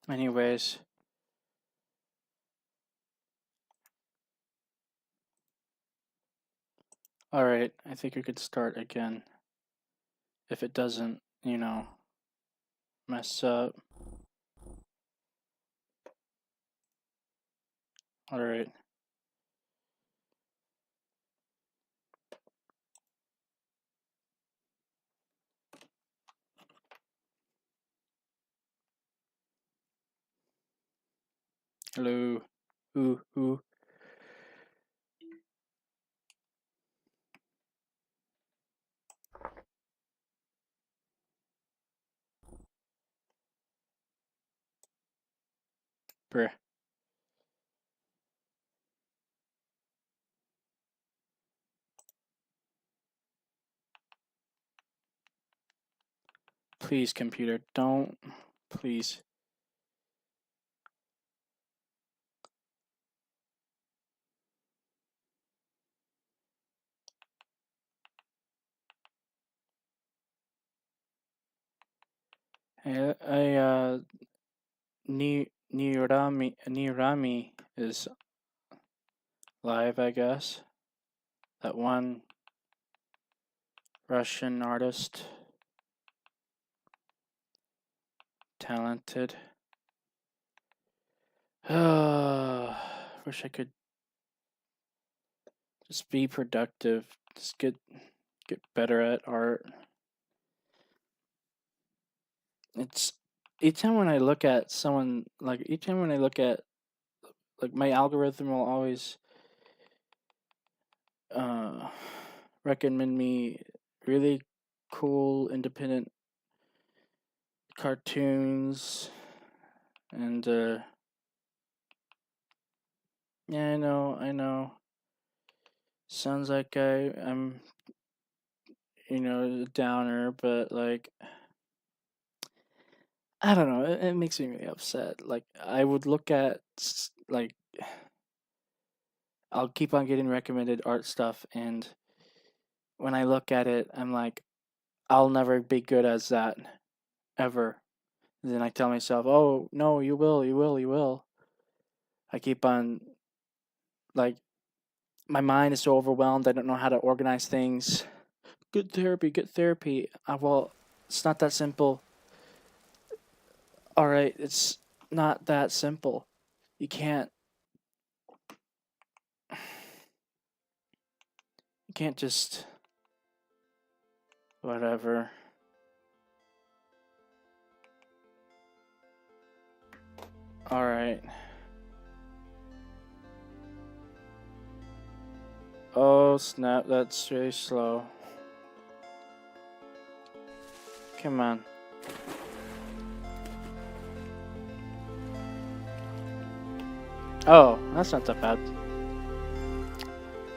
Anyways. Alright, I think we could start again. If it doesn't, mess up. Alright. Hello. Who? Bruh. Please, computer, don't. Please. Nirami is live, I guess. That one Russian artist. Talented. Wish I could just be productive. Just get better at art. It's each time when I look at someone, like my algorithm will always recommend me really cool independent cartoons, and yeah, I know sounds like I'm a downer, but like I don't know, it makes me really upset. Like I would look at like I'll keep on getting recommended art stuff, and when I look at it I'm like, I'll never be good as that ever. And then I tell myself, oh no, you will. I keep on, like, my mind is so overwhelmed, I don't know how to organize things. Good therapy, get therapy. Well, it's not that simple. All right, it's not that simple. You can't just whatever. All right. Oh snap, that's really slow. Come on. Oh, that's not that bad.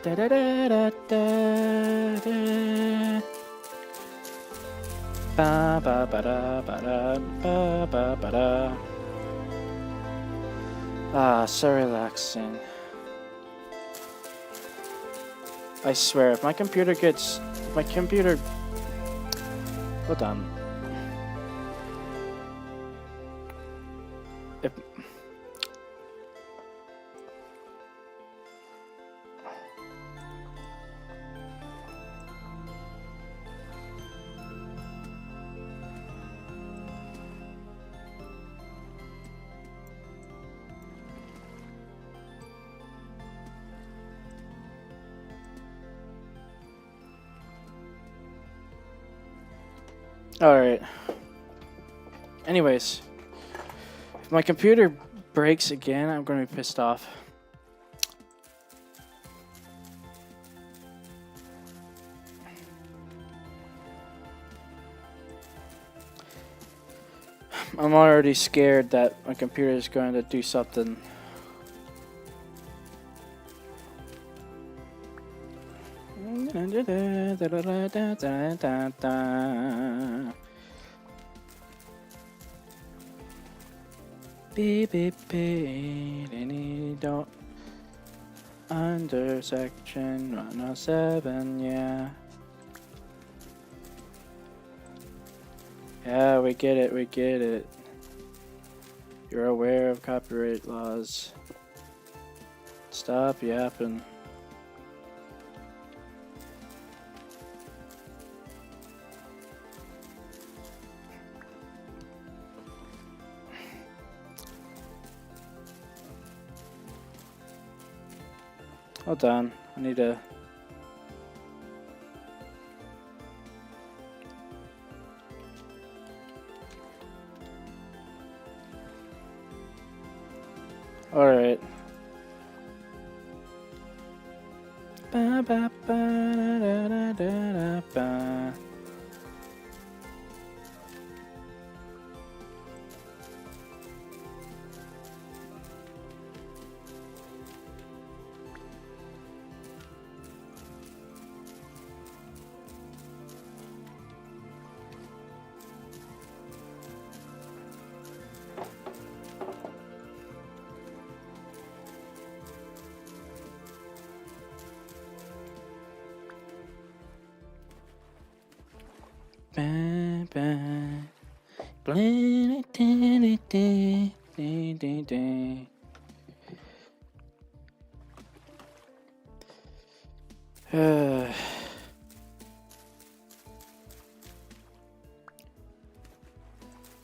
Da da da da da da. Ba ba ba da ba da ba ba ba da. Ah, so relaxing. I swear, if my computer hold on. If Alright. Anyways, if my computer breaks again, I'm gonna be pissed off. I'm already scared that my computer is going to do something. Beep beep beep. Don't under section 107, yeah. Yeah, we get it. You're aware of copyright laws. Stop yapping. Hold on. I need to... Alright. Ba ba ba da da da da ba. Ba ba. Blah, da, da, da, da, da, da.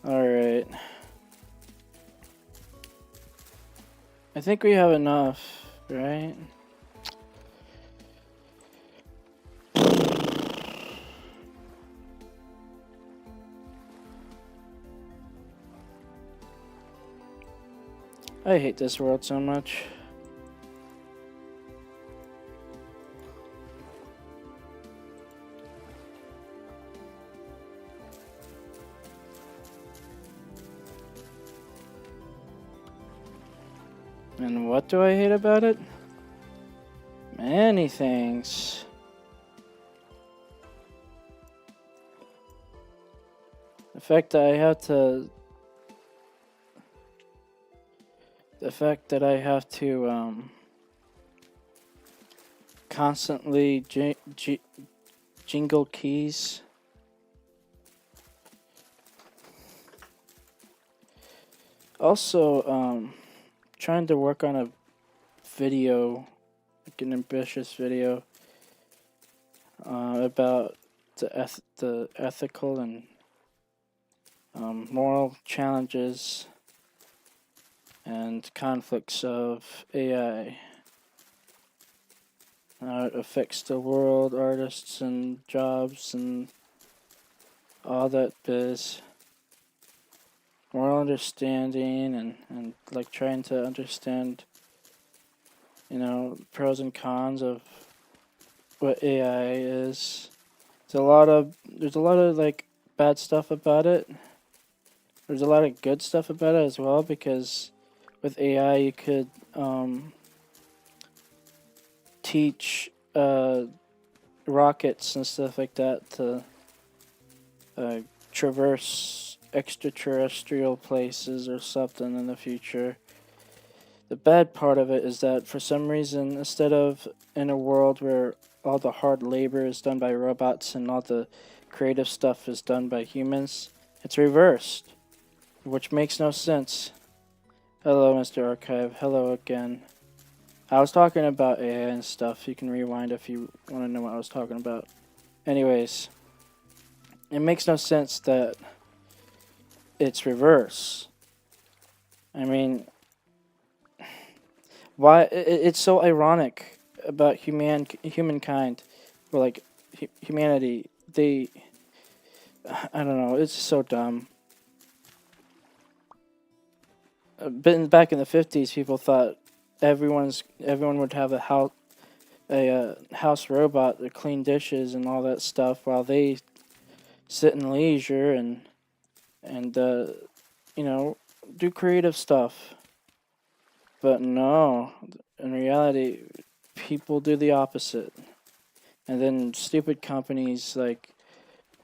Alright. I think we have enough, right? I hate this world so much. And what do I hate about it? Many things. The fact that I have to constantly jingle keys. Also, trying to work on a video, like an ambitious video, about the ethical and moral challenges and conflicts of AI. How it affects the world, artists and jobs and all that biz. Moral understanding and like trying to understand, pros and cons of what AI is. There's a lot of like bad stuff about it. There's a lot of good stuff about it as well, because with AI you could teach rockets and stuff like that to traverse extraterrestrial places or something in the future. The bad part of it is that for some reason, instead of in a world where all the hard labor is done by robots and all the creative stuff is done by humans, it's reversed, which makes no sense. Hello, Mr. Archive. Hello again. I was talking about AI and stuff. You can rewind if you want to know what I was talking about. Anyways, it makes no sense that it's reverse. I mean, why? It's so ironic about humankind, or like humanity. I don't know. It's so dumb. Back in the 50s, people thought everyone would have a house robot to clean dishes and all that stuff while they sit in leisure and do creative stuff. But no, in reality, people do the opposite. And then stupid companies like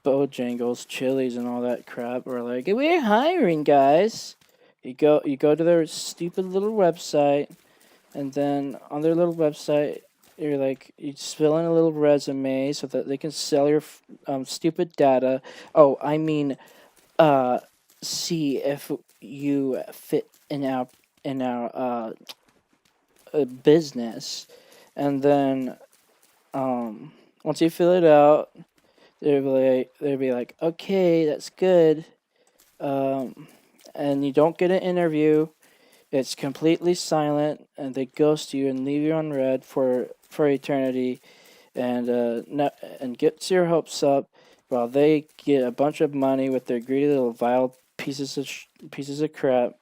Bojangles, Chili's, and all that crap are like, "We're hiring, guys." You go to their stupid little website, and then on their little website, you just fill in a little resume so that they can sell your stupid data. Oh, I mean, see if you fit in our business, and then once you fill it out, they'll be like, okay, that's good. And you don't get an interview. It's completely silent, and they ghost you and leave you on red for eternity, and and gets your hopes up, while they get a bunch of money with their greedy little vile pieces of crap,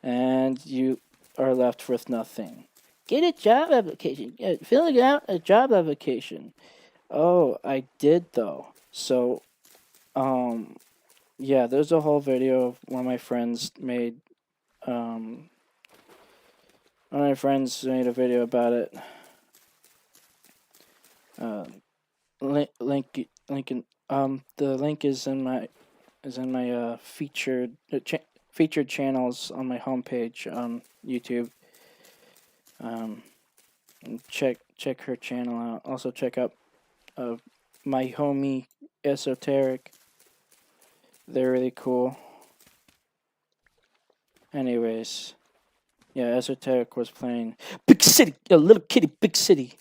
and you are left with nothing. Get a job application. Filling out a job application. Oh, I did though. So, yeah, there's a whole video of one of my friends made. Um, One of my friends made a video about it. Uh, the link is in my featured channels on my homepage on YouTube. Check her channel out. Also check out my homie Esoteric. They're really cool. Anyways, yeah, Esoteric was playing Big City, a Little Kitty, Big City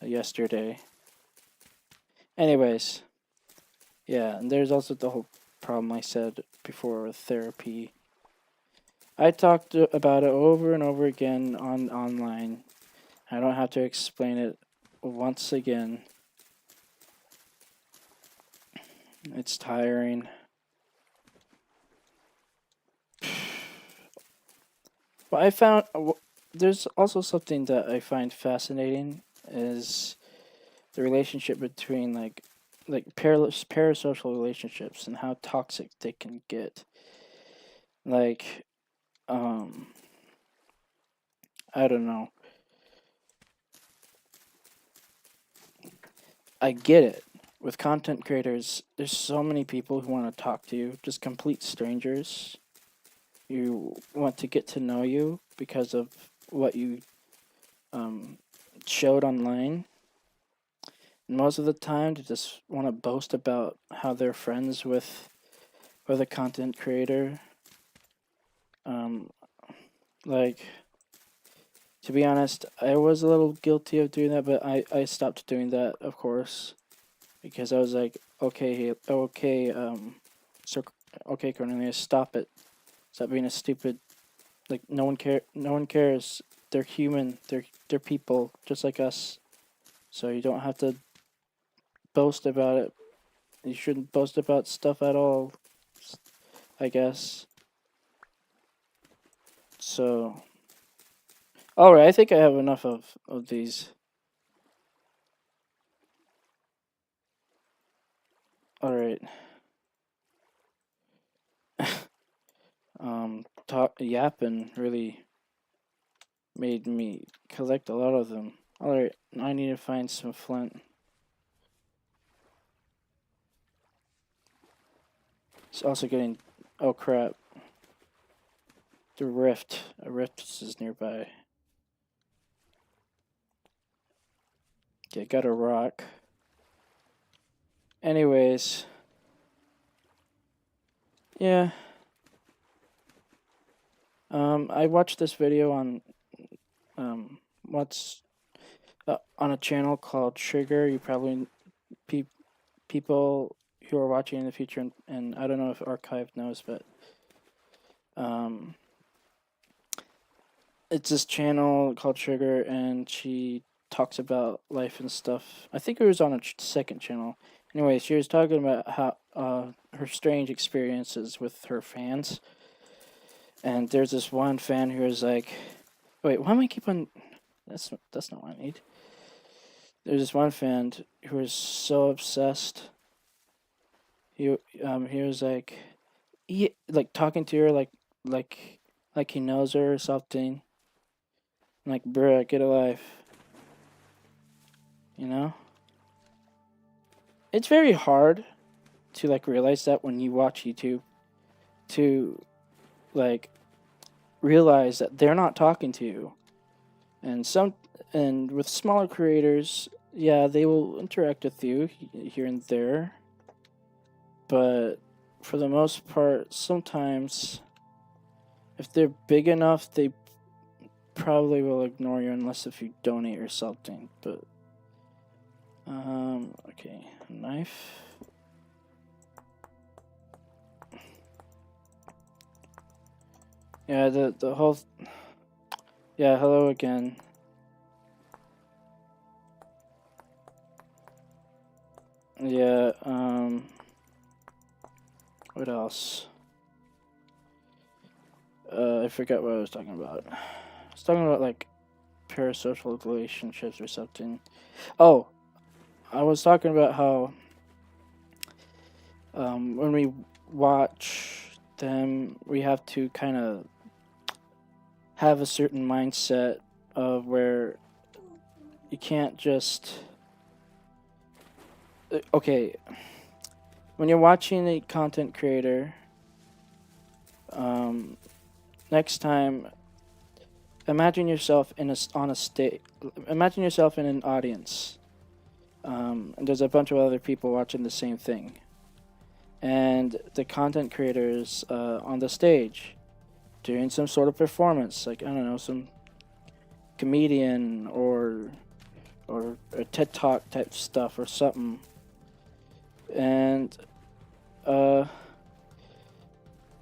yesterday. Anyways, yeah, and there's also the whole problem I said before with therapy. I talked about it over and over again online. I don't have to explain it once again. It's tiring. But I found there's also something that I find fascinating is the relationship between like parasocial relationships and how toxic they can get. Like, I don't know. I get it. With content creators, there's so many people who want to talk to you, just complete strangers. You want to get to know you because of what you showed online. And most of the time, they just want to boast about how they're friends with a content creator. Like, to be honest, I was a little guilty of doing that, but I stopped doing that, of course, because I was like, okay, so okay, Cornelius, stop it, stop being a stupid. Like, no one cares. They're human. They're people just like us. So you don't have to boast about it. You shouldn't boast about stuff at all, I guess. So, all right, I think I have enough of these. All right. Yapping really made me collect a lot of them. All right, I need to find some flint. It's also getting. Oh crap! The rift. A rift is nearby. Okay, got a rock. Anyways, yeah. I watched this video on what's on a channel called Trigger. You probably people who are watching in the future, and I don't know if Archive knows, but it's this channel called Trigger, and she talks about life and stuff. I think it was on a second channel. Anyway, she was talking about how her strange experiences with her fans. And there's this one fan who was like, "Wait, why am I keep on? That's not what I need." There's this one fan who was so obsessed. He was like, like talking to her like he knows her or something. I'm like, bruh, get a life. You know? It's very hard to like realize that when you watch YouTube, to like realize that they're not talking to you. And with smaller creators, yeah, they will interact with you here and there, but for the most part, sometimes if they're big enough, they probably will ignore you unless if you donate or something. But okay, knife. Yeah, the whole. Yeah, hello again. Yeah, what else? I forgot what I was talking about. I was talking about like parasocial relationships or something. Oh, I was talking about how when we watch them, we have to kind of have a certain mindset of where you can't just. Okay, when you're watching a content creator, next time, imagine yourself on a stage. Imagine yourself in an audience, and there's a bunch of other people watching the same thing, and the content creators on the stage doing some sort of performance, like I don't know, some comedian or a TED Talk type stuff or something, and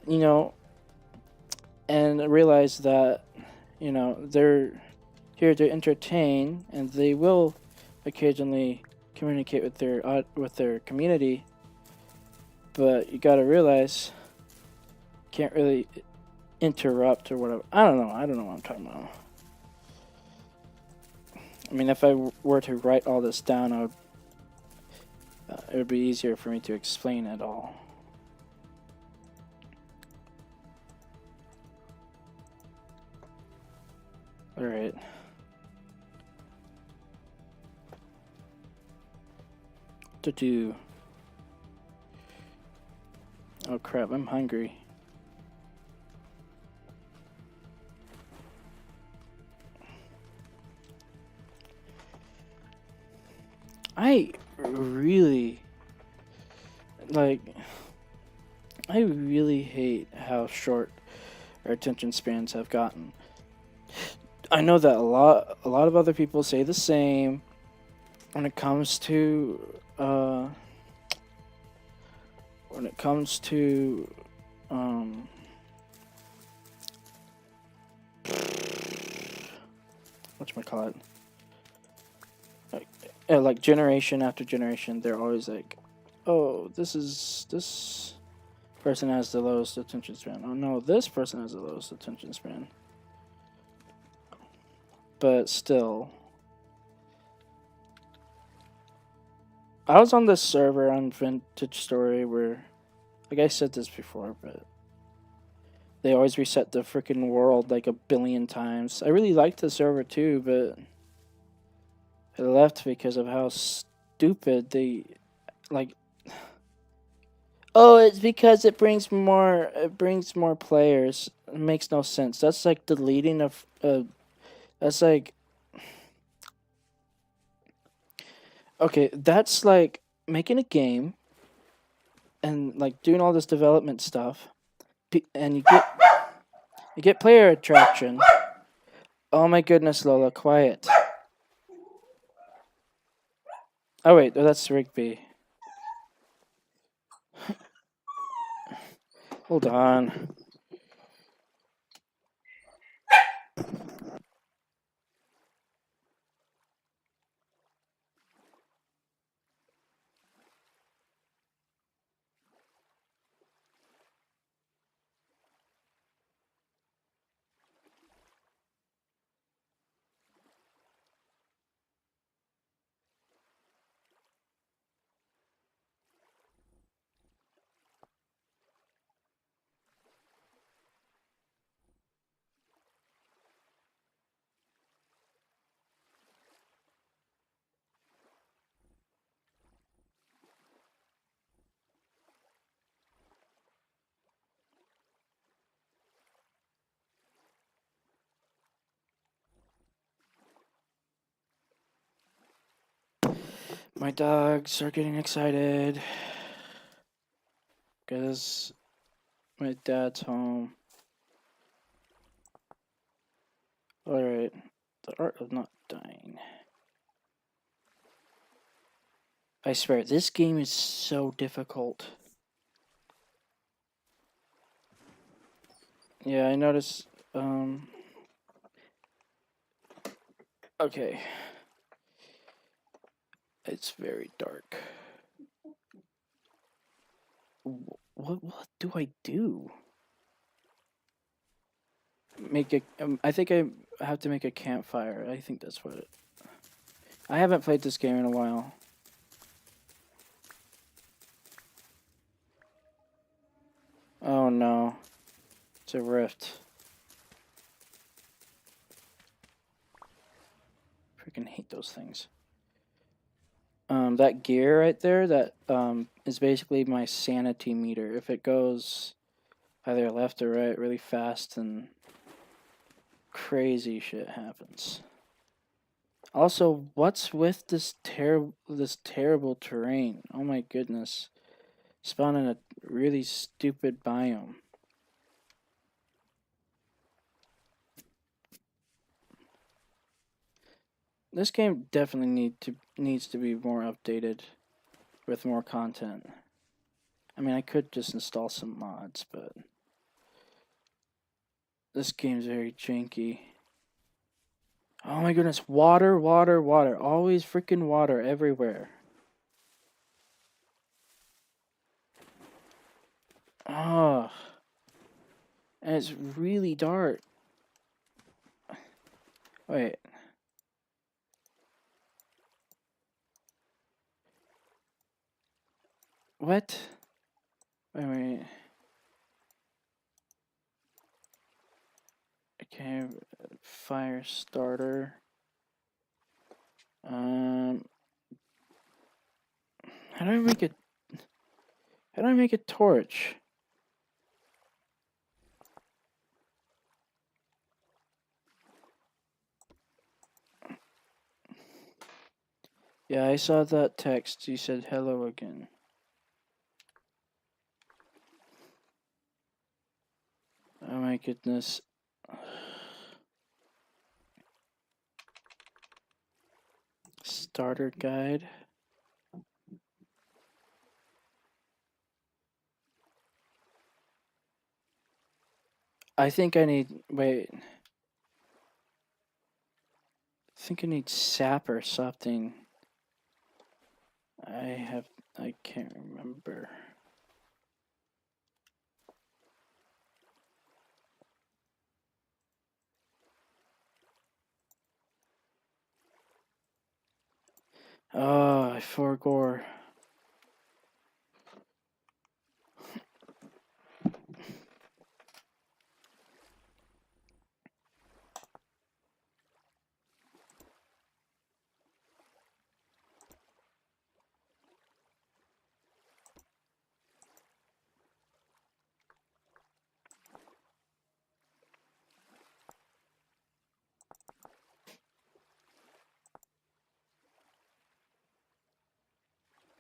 you know, and realize that they're here to entertain, and they will occasionally communicate with their community, but you got to realize you can't really interrupt or whatever. I don't know what I'm talking about. I mean, if I were to write all this down, it would be easier for me to explain it all. All right. To do. Oh crap! I'm hungry. I really I really hate how short our attention spans have gotten. I know that a lot of other people say the same when it comes to whatchamacallit, like generation after generation, they're always like, oh, this person has the lowest attention span. Oh no, this person has the lowest attention span. But still, I was on this server on Vintage Story where, like I said this before, but they always reset the freaking world like a billion times. I really liked the server too, but I left because of how stupid they like. Oh, it's because it brings more players. It makes no sense. That's like deleting that's like, okay, that's like making a game and like doing all this development stuff, and you get player attraction. Oh my goodness, Lola, quiet. Oh wait, that's Rigby. Hold on. My dogs are getting excited. because my dad's home. Alright, the art of not dying. I swear, this game is so difficult. Yeah, I noticed, okay. It's very dark. What do I do? Make a, I think I have to make a campfire. I think that's what it... I haven't played this game in a while. Oh no. It's a rift. Freaking hate those things. That gear right there, that is basically my sanity meter. If it goes either left or right really fast, then crazy shit happens. Also, what's with this terrible terrain? Oh my goodness. Spawn in a really stupid biome. This game definitely needs to be more updated with more content. I mean, I could just install some mods, but this game's very janky. Oh my goodness, water, water, water. Always freaking water everywhere. Oh. And it's really dark. Wait. What? Wait. Okay, fire starter. How do I make it? How do I make a torch? Yeah, I saw that text. You said hello again. Oh my goodness. Starter guide. I think I need, wait. I think I need sap or something. I can't remember. Oh, I forgot.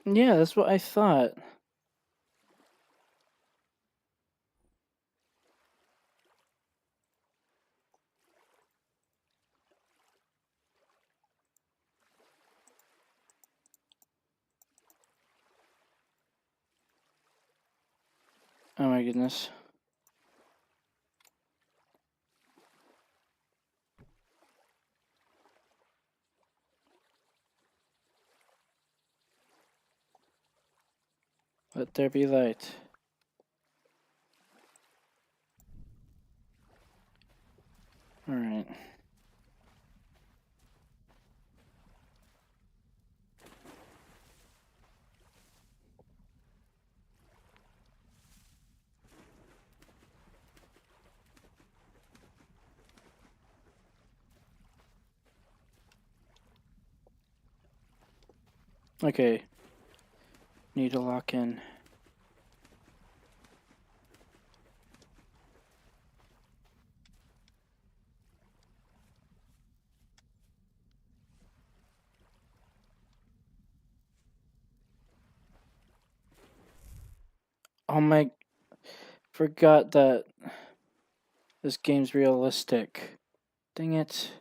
Yeah, that's what I thought. Oh my goodness. Let there be light. Alright. Okay. Need to lock in. Oh my, forgot that this game's realistic. Dang it.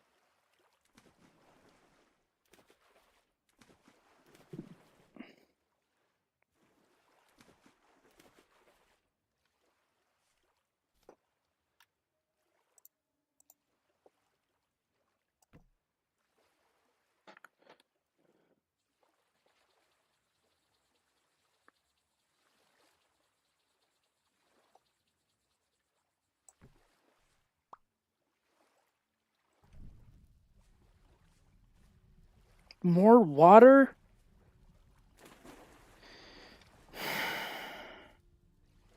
More water?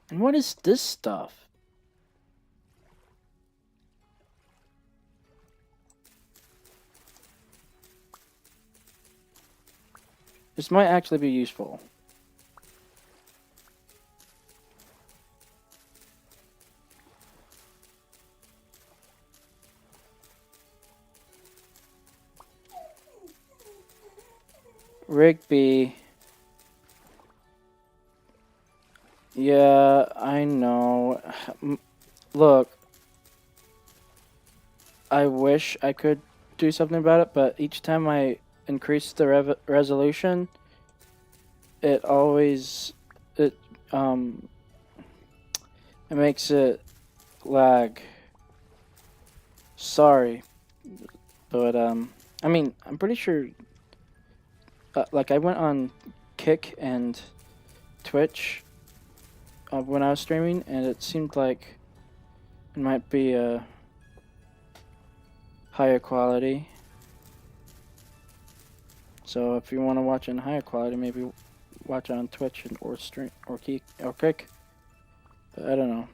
And what is this stuff? This might actually be useful. Rigby. Yeah, I know. Look, I wish I could do something about it, but each time I increase the resolution, it always it um it makes it lag. Sorry, but I mean, I'm pretty sure. Like I went on Kick and Twitch when I was streaming, and it seemed like it might be a higher quality. So if you want to watch in higher quality, maybe watch it on Twitch or stream or Kick. But I don't know.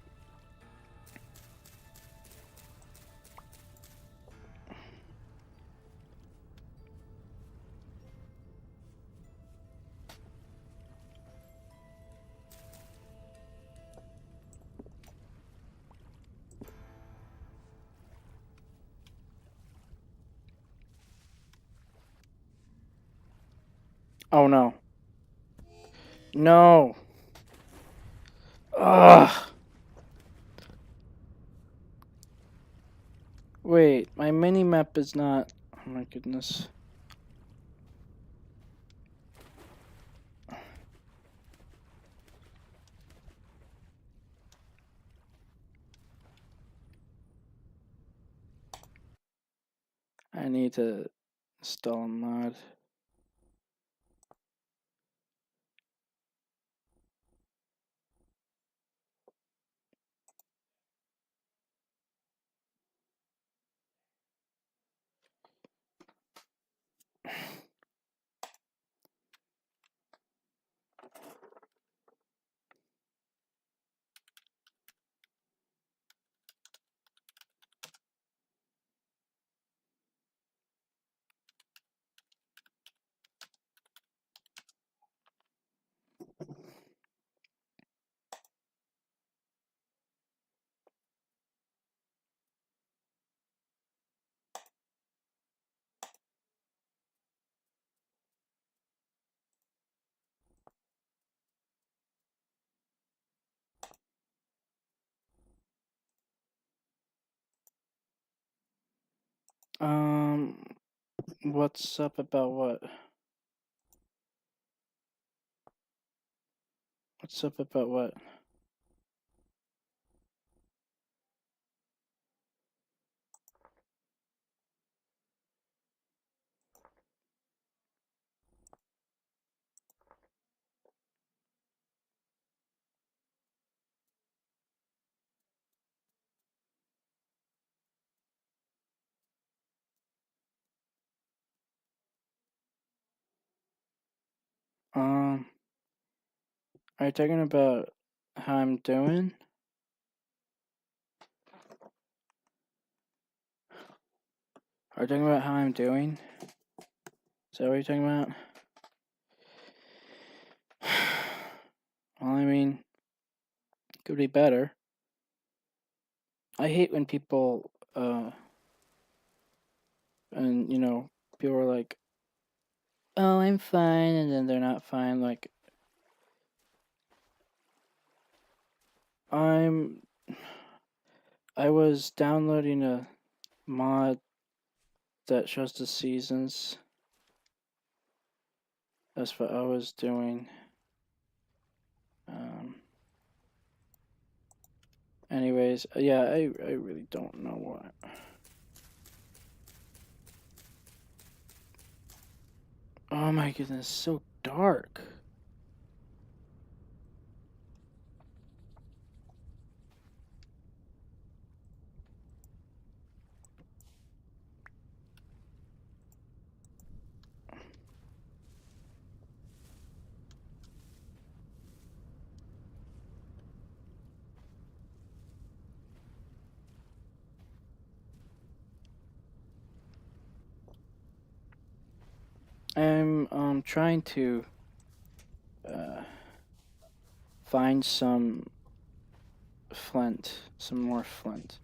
Oh no. No. Ugh. Wait, my mini map is not. Oh my goodness. I need to install a mod. Um, what's up about what? What's up about what? Um, are you talking about how I'm doing? Are you talking about how I'm doing? Is that what you're talking about? Well, I mean, could be better. I hate when people, and people are like, "Oh, I'm fine," and then they're not fine. Like, I was downloading a mod that shows the seasons. That's what I was doing. Anyways, yeah, I really don't know what. Oh my goodness, so dark. I'm trying to find some flint, some more flint.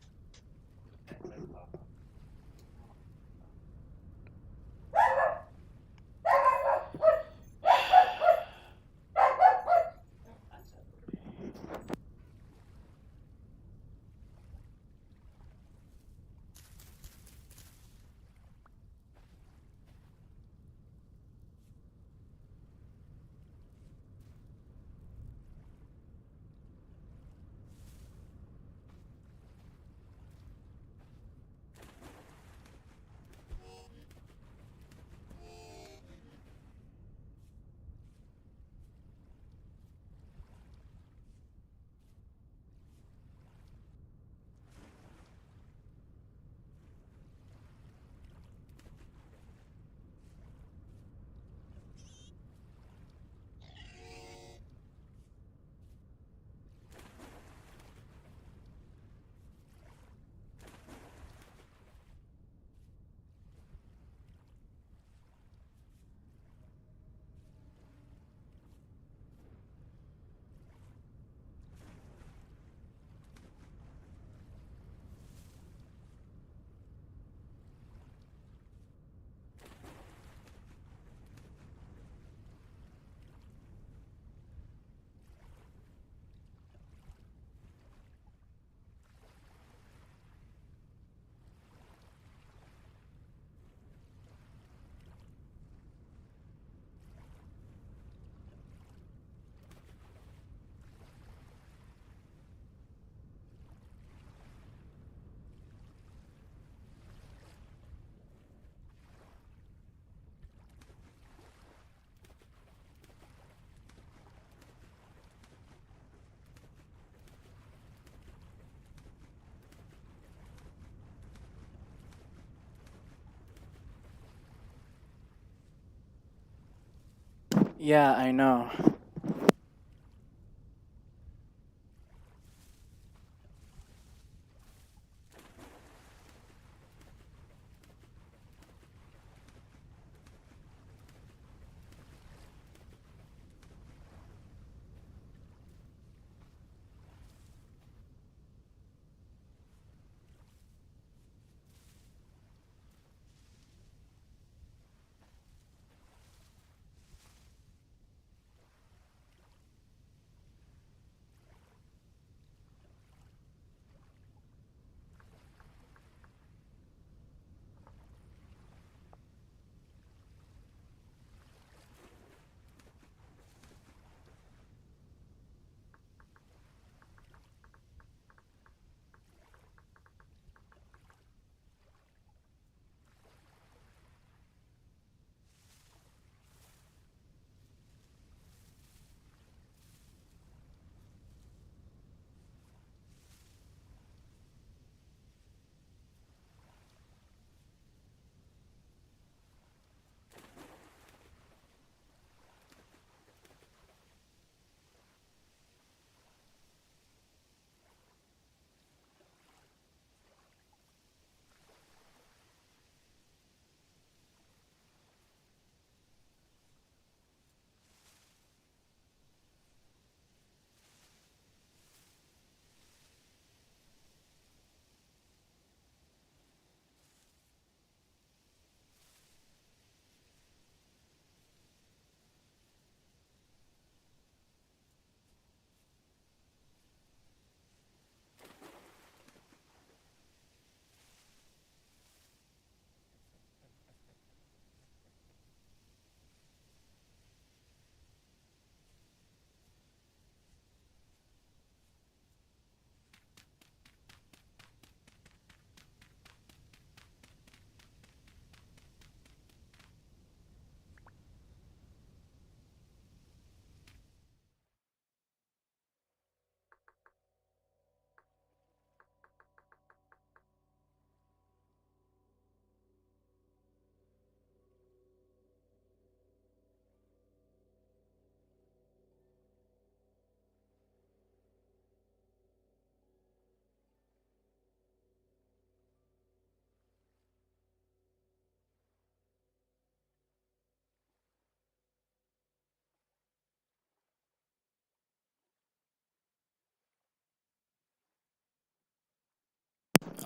Yeah, I know.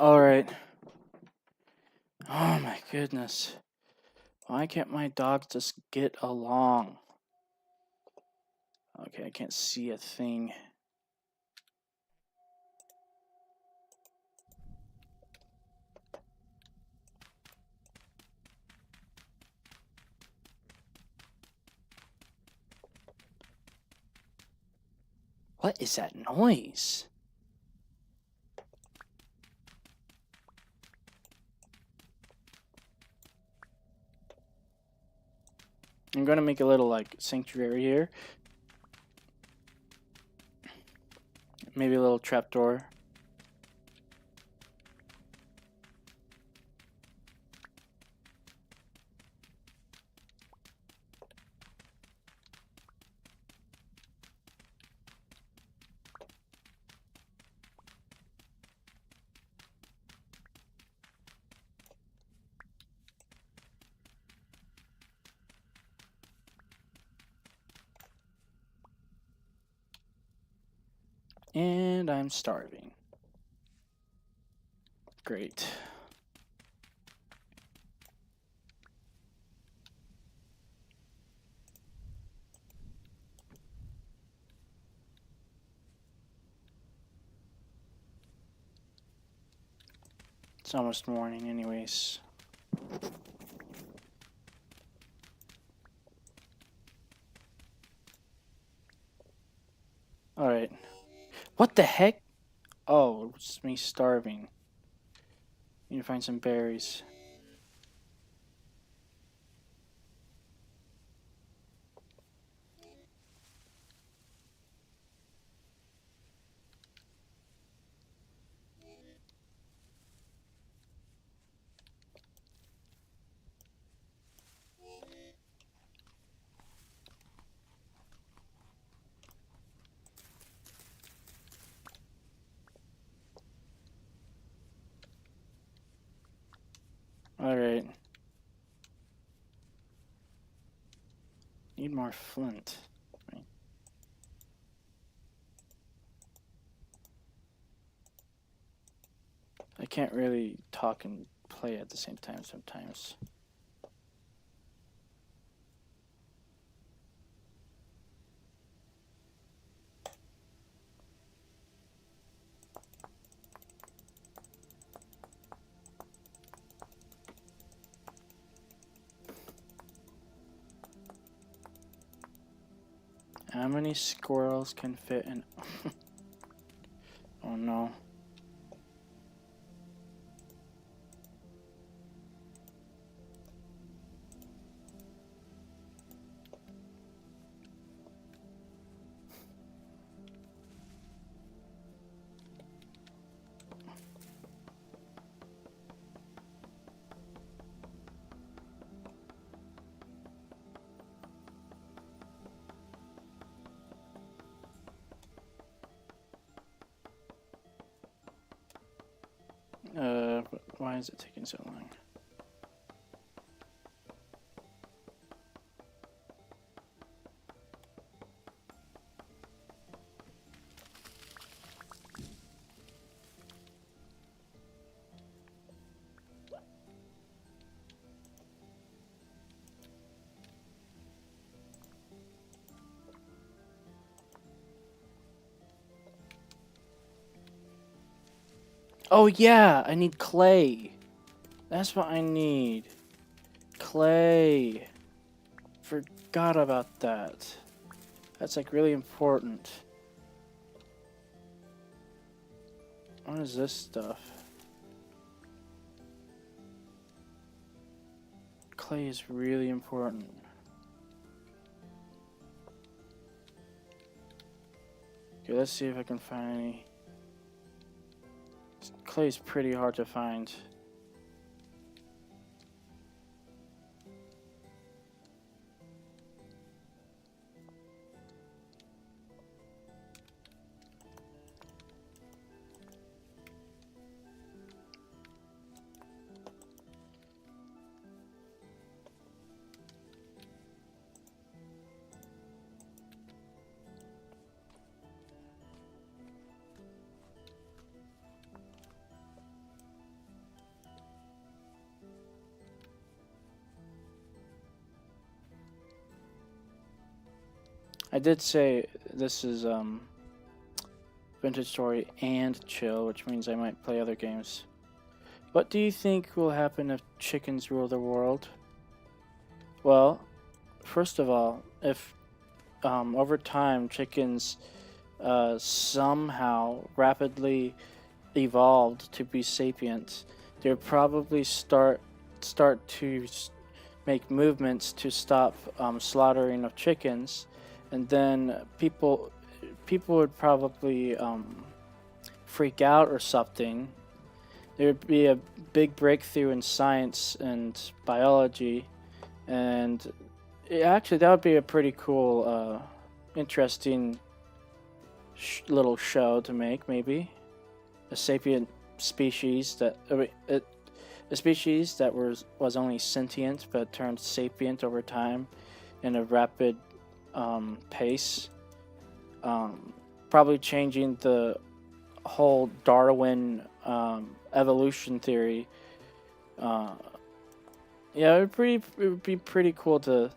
Alright. Oh my goodness. Why can't my dogs just get along? Okay, I can't see a thing. What is that noise? I'm gonna make a little like sanctuary here. Maybe a little trapdoor. And I'm starving. Great. It's almost morning anyways. Alright. What the heck? Oh, it's me starving. Need to find some berries. Alright. Need more flint. Right. I can't really talk and play at the same time sometimes. How many squirrels can fit in? Oh no. Why is it taking so long? Oh yeah, I need clay. That's what I need. Clay. Forgot about that. That's like really important. What is this stuff? Clay is really important. Okay, let's see if I can find any. Clay is pretty hard to find. I did say this is Vintage Story and chill, which means I might play other games. What do you think will happen if chickens rule the world? Well, first of all, if over time chickens somehow rapidly evolved to be sapient, they'll probably start to make movements to stop slaughtering of chickens, and then people would probably freak out or something. There would be a big breakthrough in science and biology, and actually that would be a pretty cool, interesting little show to make. Maybe a sapient species that a species that was only sentient but turned sapient over time in a rapid pace, probably changing the whole Darwin evolution theory. Yeah, it would be pretty cool to.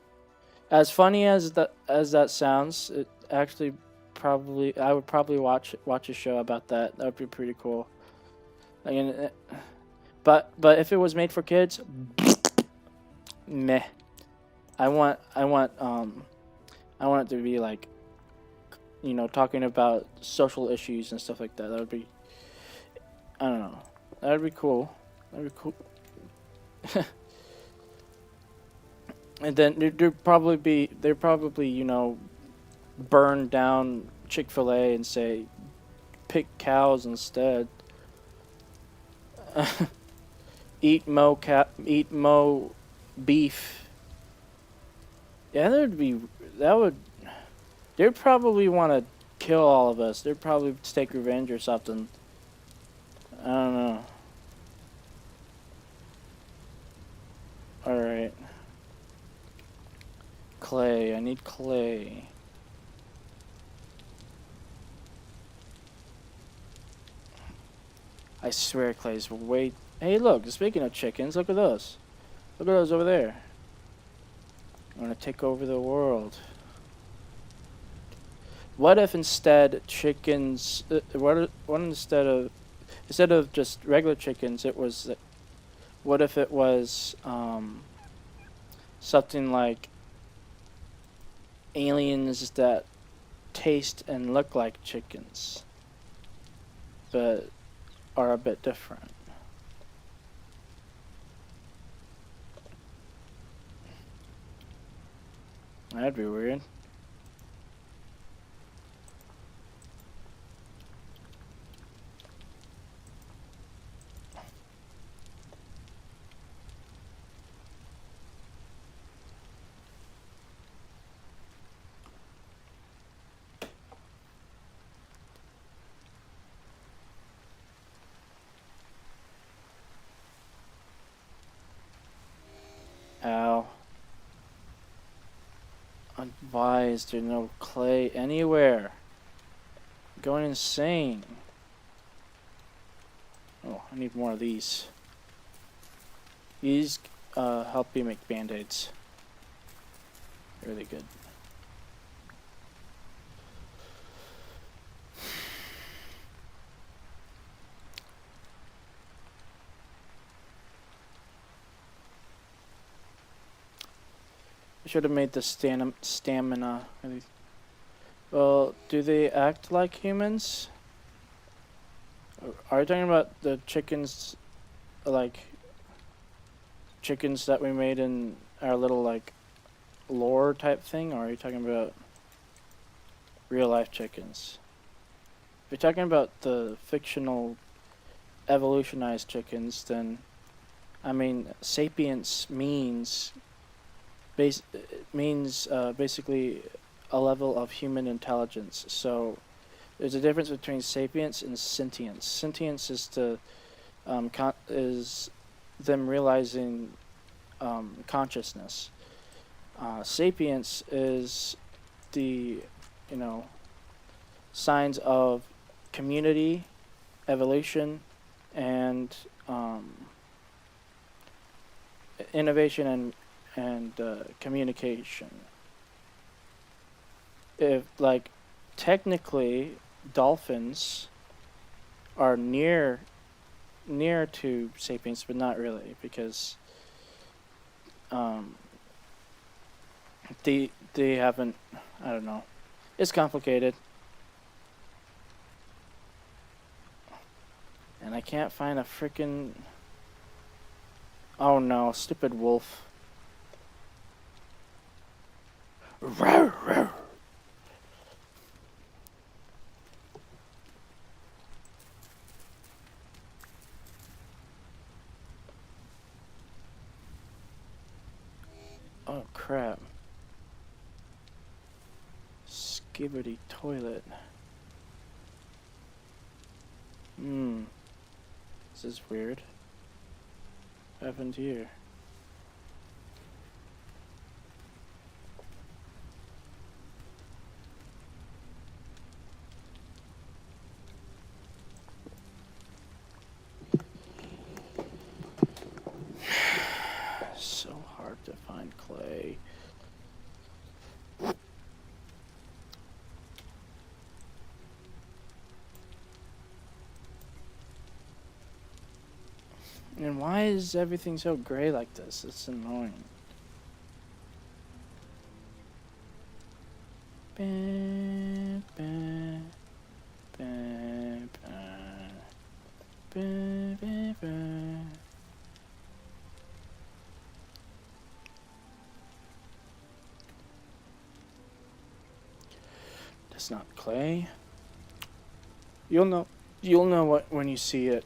As funny as that sounds, it actually probably I would probably watch a show about that. That would be pretty cool. I mean, but if it was made for kids, meh. I want it to be like, talking about social issues and stuff like that. That would be, I don't know. That would be cool. That'd be cool. And then there'd probably burn down Chick-fil-A and say pick cows instead. Eat mo beef. Yeah, they'd probably want to kill all of us. They'd probably take revenge or something. I don't know. Alright. Clay. I need clay. I swear clay's way... Hey, look. Speaking of chickens, look at those. Look at those over there. I'm gonna take over the world. What if instead chickens... what instead of just regular chickens, it was... What if it was something like aliens that taste and look like chickens, but are a bit different? That'd be weird. Ow. Why is there no clay anywhere? I'm going insane. Oh, I need more of these. These help you make band-aids. Really good. I should have made the stamina. Well, do they act like humans? Are you talking about the chickens, like chickens that we made in our little like lore type thing, or are you talking about real life chickens? If you're talking about the fictional evolutionized chickens, then I mean sapience means basically a level of human intelligence. So there's a difference between sapience and sentience. Sentience is is them realizing consciousness. Sapience is the signs of community, evolution, and innovation and communication. if like technically dolphins are near to sapiens, but not really because um they haven't. I don't know. It's complicated, and I can't find a freaking. Oh no, stupid wolf. Row, row. Oh crap. Skibbity toilet. Hmm. This is weird. What happened here? So hard to find clay. And why is everything so gray like this? It's annoying. Ba, ba, ba, ba, ba, ba, ba. That's not clay. You'll know. You'll know what when you see it.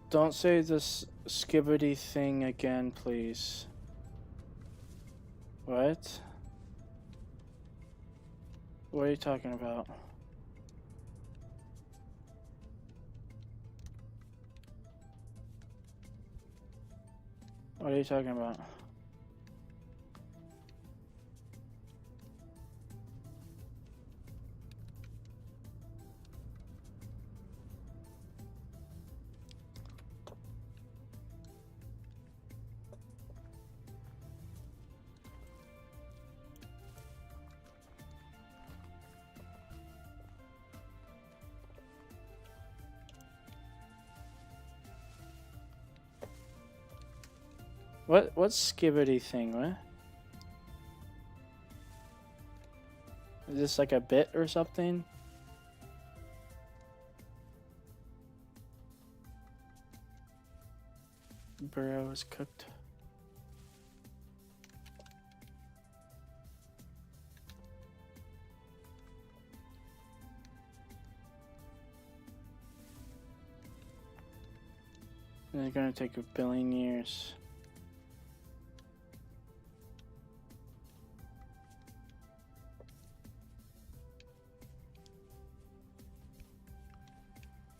Don't say this skibbity thing again, please. What? What are you talking about? What are you talking about? What's skibbity thing? What? Is this like a bit or something? Burrow is cooked. And it's gonna take a billion years.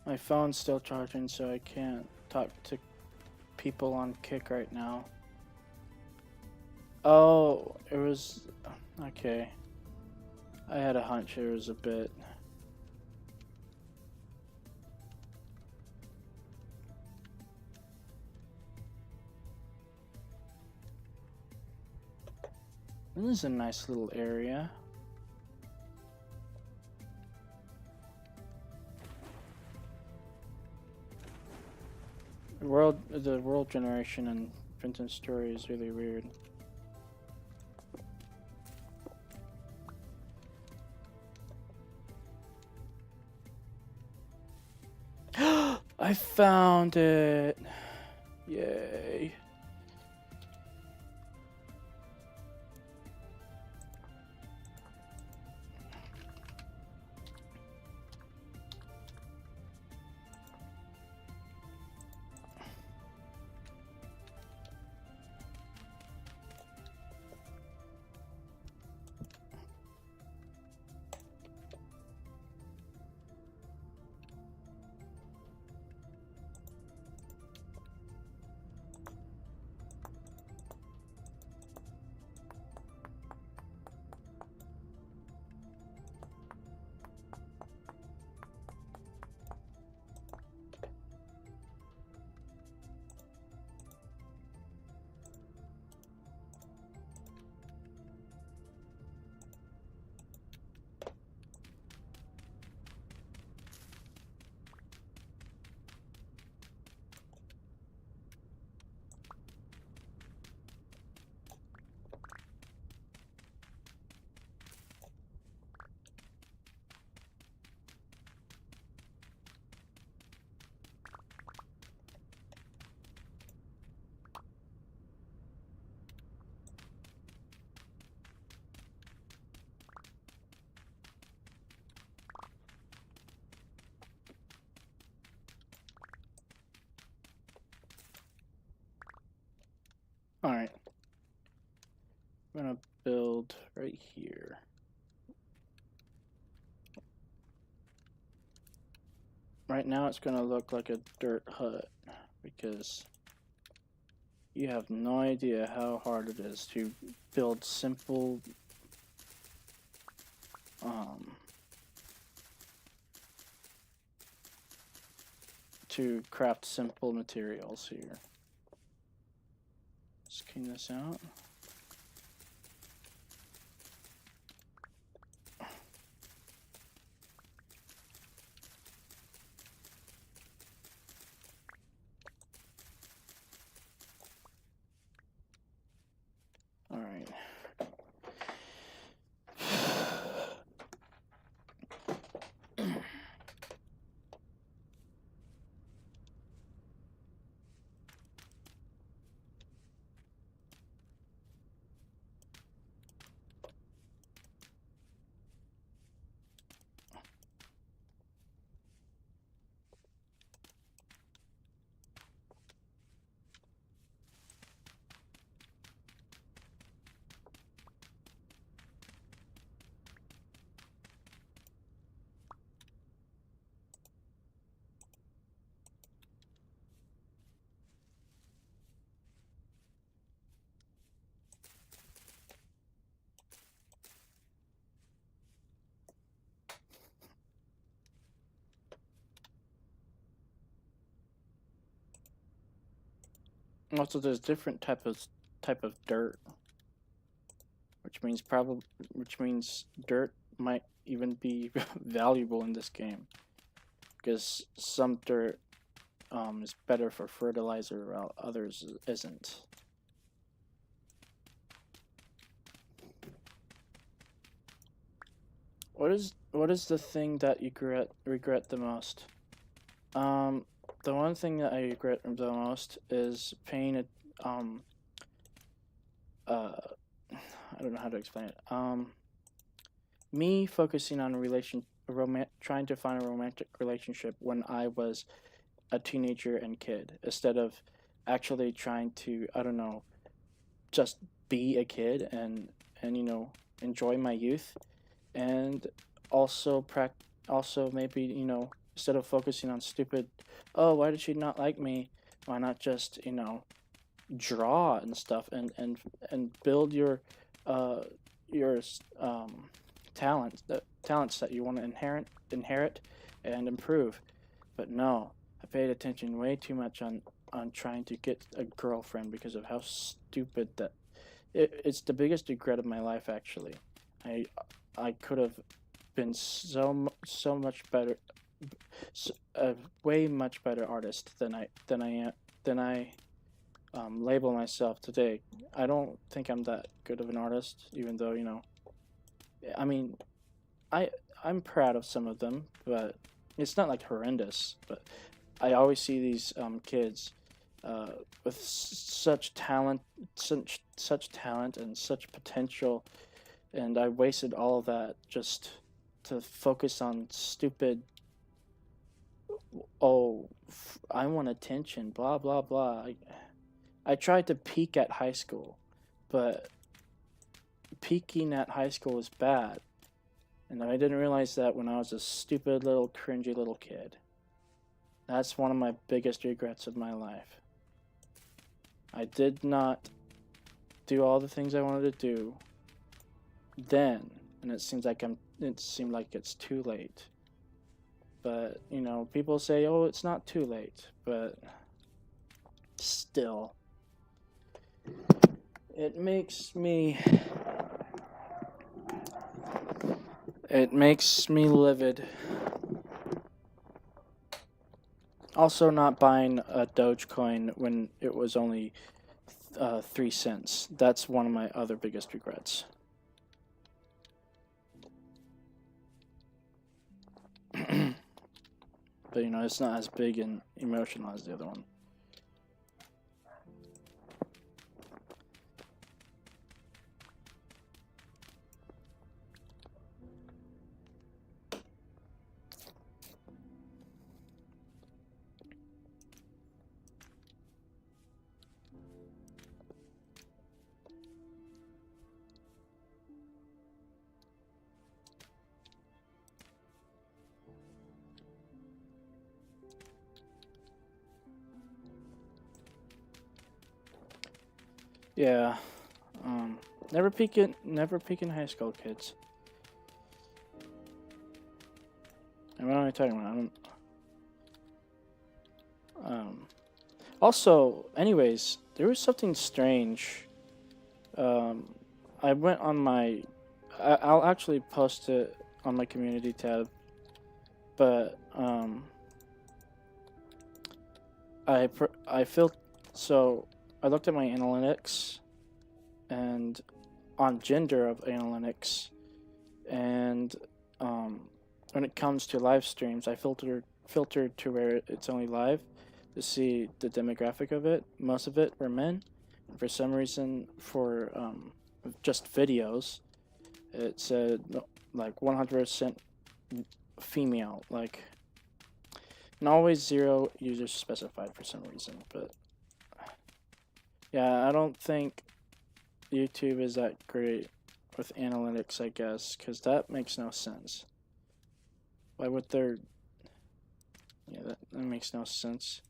My phone's still charging, so I can't talk to people on Kick right now. Oh, it was... Okay. I had a hunch it was a bit. This is a nice little area. The world generation in Vincent's story is really weird. I found it! Yay. Alright. I'm gonna build right here. Right now it's gonna look like a dirt hut because you have no idea how hard it is to build simple to craft simple materials here. Let's clean this out. All right. Also, there's different type of dirt, which means dirt might even be valuable in this game, because some dirt is better for fertilizer while others isn't. What is the thing that you regret the most? The one thing that I regret the most is paying it. I don't know how to explain it. Me focusing on trying to find a romantic relationship when I was a teenager and kid, instead of actually trying to, I don't know, just be a kid and enjoy my youth, and also also maybe instead of focusing on stupid, oh, why did she not like me, why not just draw and stuff, and build uh your talents that you want to inherit and improve. But no, I paid attention way too much on trying to get a girlfriend because of how stupid that it's the biggest regret of my life, actually. I could have been so much better, a way much better artist than I label myself today. I don't think I'm that good of an artist, even though I mean, I I'm proud of some of them, but it's not like horrendous. But I always see these kids with such talent and such potential, and I wasted all of that just to focus on stupid. Oh, I want attention. Blah blah blah. I tried to peak at high school, but peaking at high school is bad, and I didn't realize that when I was a stupid little cringy little kid. That's one of my biggest regrets of my life. I did not do all the things I wanted to do then, and it seemed like it's too late. But, people say, "Oh, it's not too late," but still it makes me livid. Also, not buying a Dogecoin when it was only 3 cents. That's one of my other biggest regrets. But it's not as big and emotional as the other one. Yeah. Never peak in high school, kids. And what am I talking about? I don't. Also, anyways, there was something strange. Um, I went on my. I'll actually post it on my community tab. But I felt so. I looked at my analytics and on gender of analytics, and when it comes to live streams, I filtered to where it's only live to see the demographic of it. Most of it were men, and for some reason, for just videos, it said like 100% female, like, and always zero users specified for some reason. But yeah, I don't think YouTube is that great with analytics, I guess, because that makes no sense. Why would there? Yeah, that makes no sense.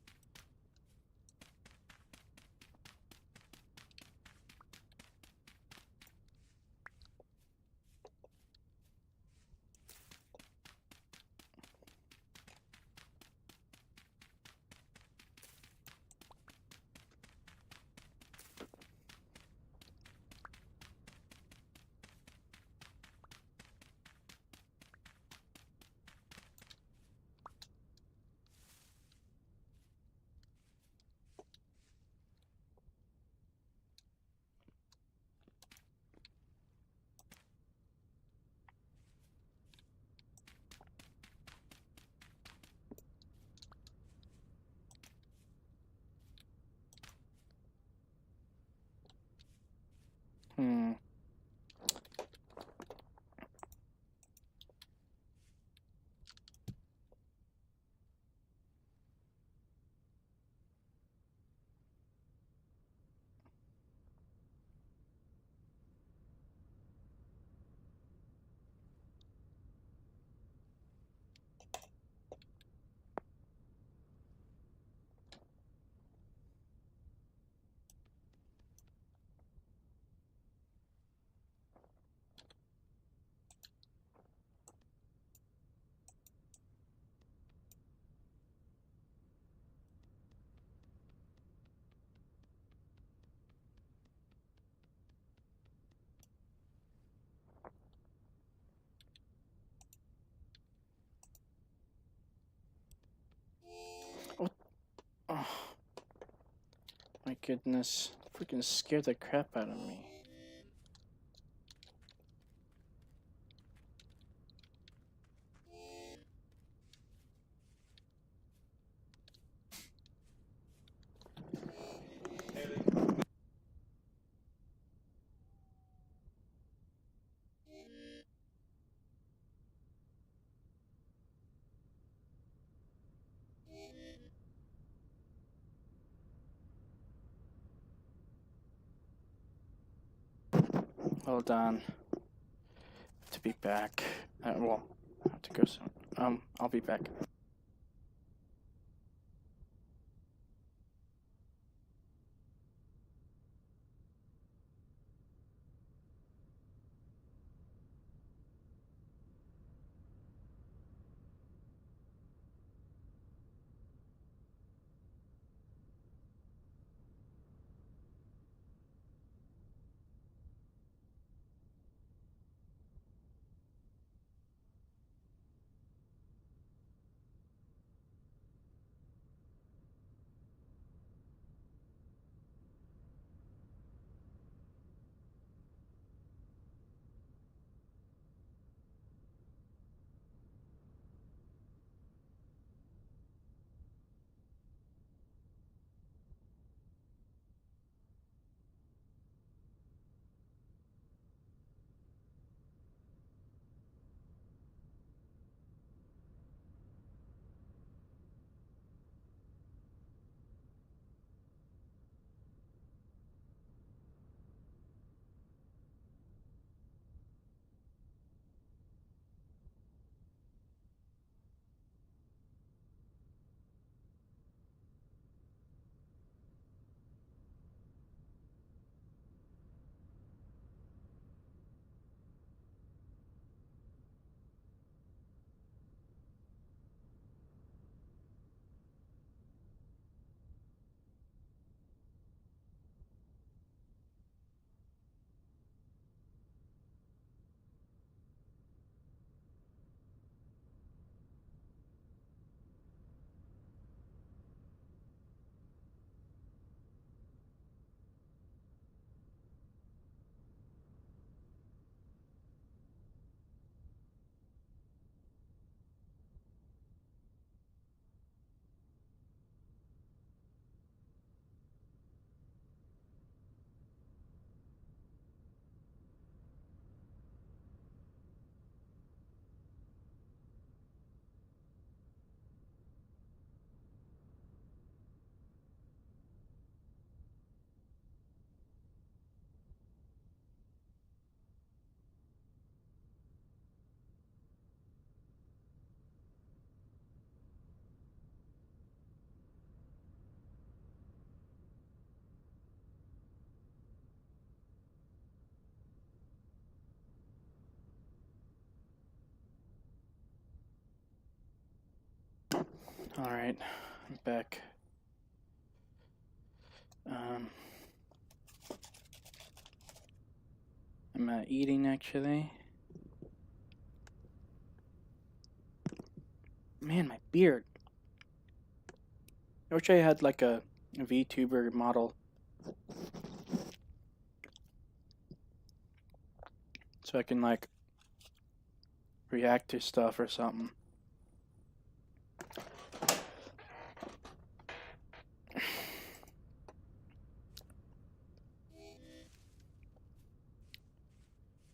Hmm. What? Oh, my goodness! Freaking scared the crap out of me. Hold on. To be back. Well, I have to go soon. I'll be back. Alright, I'm back. I'm eating actually. Man, my beard. I wish I had like a VTuber model. So I can like react to stuff or something.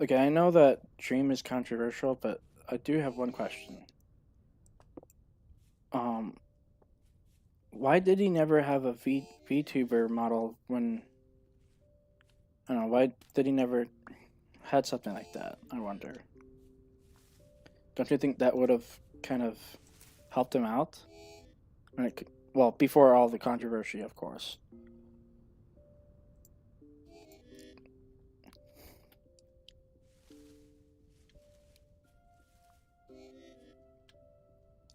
Okay, I know that Dream is controversial, but I do have one question. Um, why did he never have a VTuber model when I don't know, why did he never had something like that? I wonder. Don't you think that would have kind of helped him out? When it, well, before all the controversy, of course.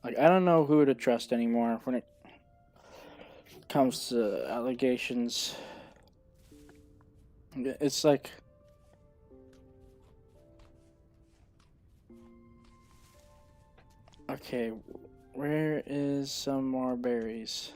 Like, I don't know who to trust anymore when it comes to allegations. It's like, okay, where is some more berries?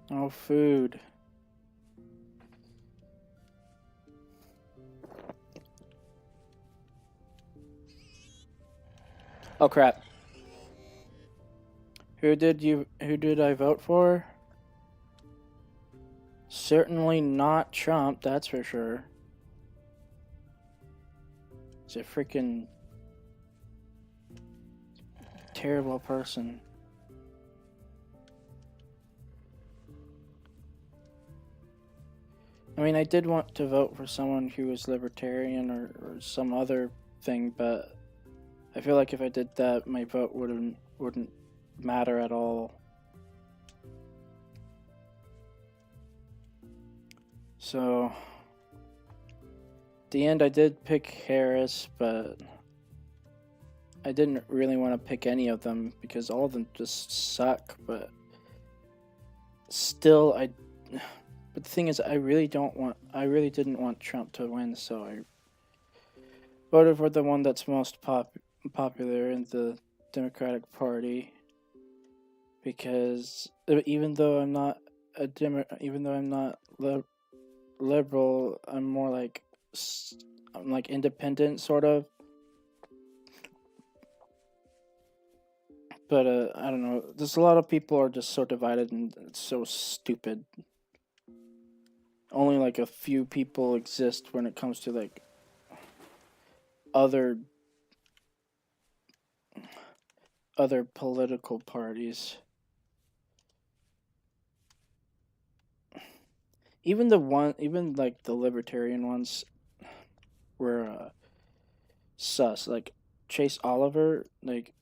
No food. Oh crap. Who did I vote for? Certainly not Trump, that's for sure. He's a freaking terrible person. I mean, I did want to vote for someone who was libertarian or some other thing, but I feel like if I did that, my vote wouldn't matter at all. So, at the end, I did pick Harris, but I didn't really want to pick any of them because all of them just suck. But still, But the thing is, I really didn't want Trump to win, so I voted for the one that's most popular in the Democratic Party. Because even though I'm not liberal, I'm more like I'm like independent sort of. But I don't know. There's a lot of people are just so divided and it's so stupid. Only like a few people exist when it comes to like other political parties. Even like the libertarian ones were sus. Like Chase Oliver, like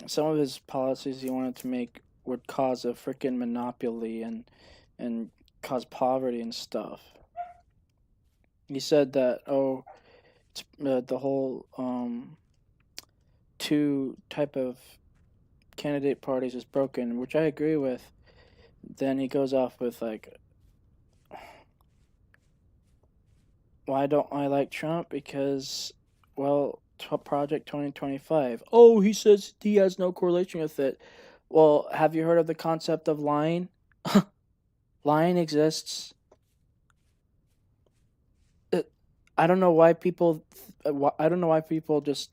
some of his policies he wanted to make would cause a freaking monopoly and cause poverty and stuff. He said that the whole two type of candidate parties is broken, which I agree with. Then he goes off with like, why don't I like Trump? Because, well, Project 2025. Oh, he says he has no correlation with it. Well, have you heard of the concept of lying? Lying exists. I don't know why people. I don't know why people just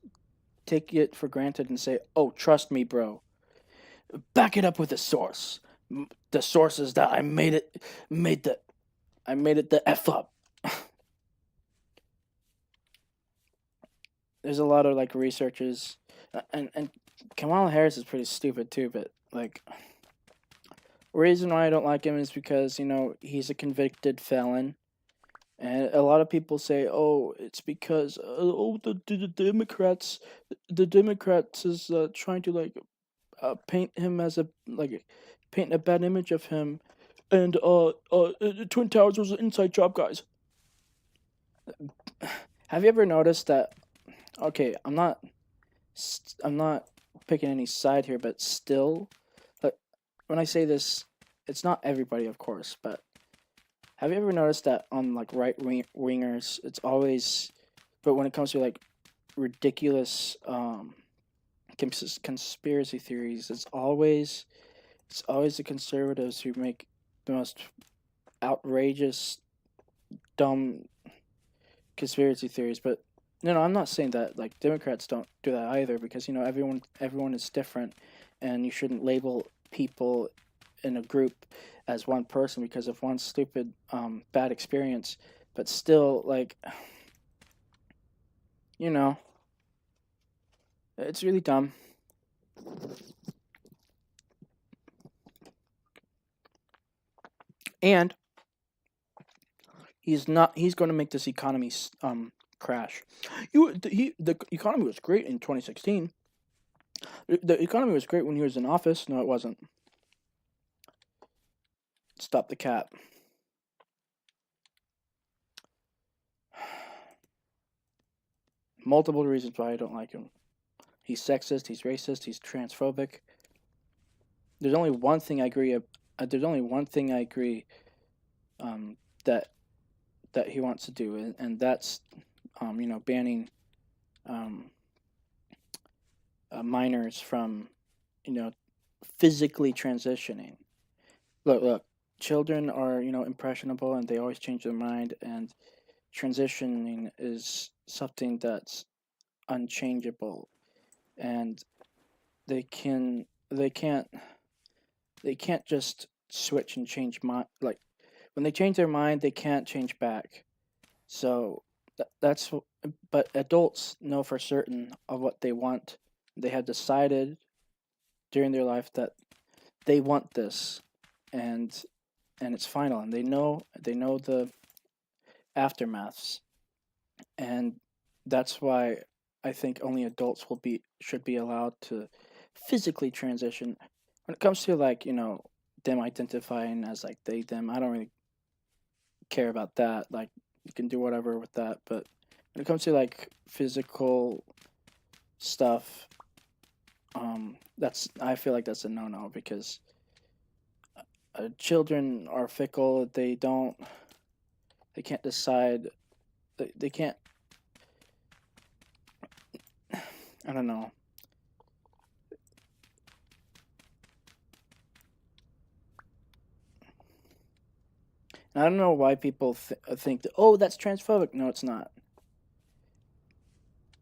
take it for granted and say, "Oh, trust me, bro." Back it up with a source. The source is that I made it the f up. There's a lot of like researchers, and Kamala Harris is pretty stupid too. But like, reason why I don't like him is because he's a convicted felon. And a lot of people say, "Oh, it's because the Democrats, the Democrats is trying to like paint him as a like paint a bad image of him, and Twin Towers was an inside job, guys." Have you ever noticed that? Okay, I'm not picking any side here, but still, like when I say this, it's not everybody, of course, but have you ever noticed that on like wingers, it's always, but when it comes to like ridiculous conspiracy theories, it's always the conservatives who make the most outrageous, dumb conspiracy theories. But no, I'm not saying that like Democrats don't do that either, because everyone is different, and you shouldn't label people in a group as one person because of one stupid bad experience. But still, like, you know, it's really dumb. And he's going to make this economy crash. The economy was great in 2016. The economy was great when he was in office. No, it wasn't. Stop the cap. Multiple reasons why I don't like him. He's sexist, he's racist, he's transphobic. There's only one thing I agree. There's only one thing I agree um, that that he wants to do, and that's banning um, minors from you know physically transitioning. Look, children are impressionable, and they always change their mind, and transitioning is something that's unchangeable, and they can't just switch and change mind. Like when they change their mind, they can't change back. So that's but adults know for certain of what they want. They have decided during their life that they want this, and it's final, and they know the aftermaths, and that's why I think only adults should be allowed to physically transition. When it comes to like them identifying as like they them, I don't really care about that. Like you can do whatever with that, but when it comes to like physical stuff, that's I feel like that's a no no, because children are fickle. They can't decide. They can't. I don't know. And I don't know why people think that, oh, that's transphobic. No, it's not.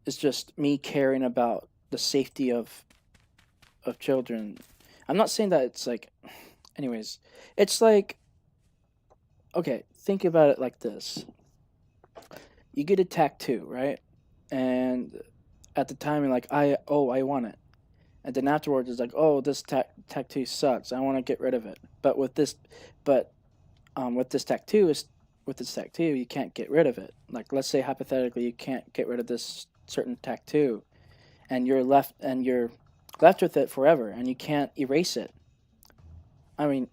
It's just me caring about the safety of children. I'm not saying that it's like, anyways, it's like, okay, think about it like this. You get a tattoo, right? And at the time, you're like, I want it. And then afterwards, it's like, oh, this tattoo sucks. I want to get rid of it. But with this tattoo, you can't get rid of it. Like, let's say hypothetically, you can't get rid of this certain tattoo, and you're left with it forever, and you can't erase it. I mean,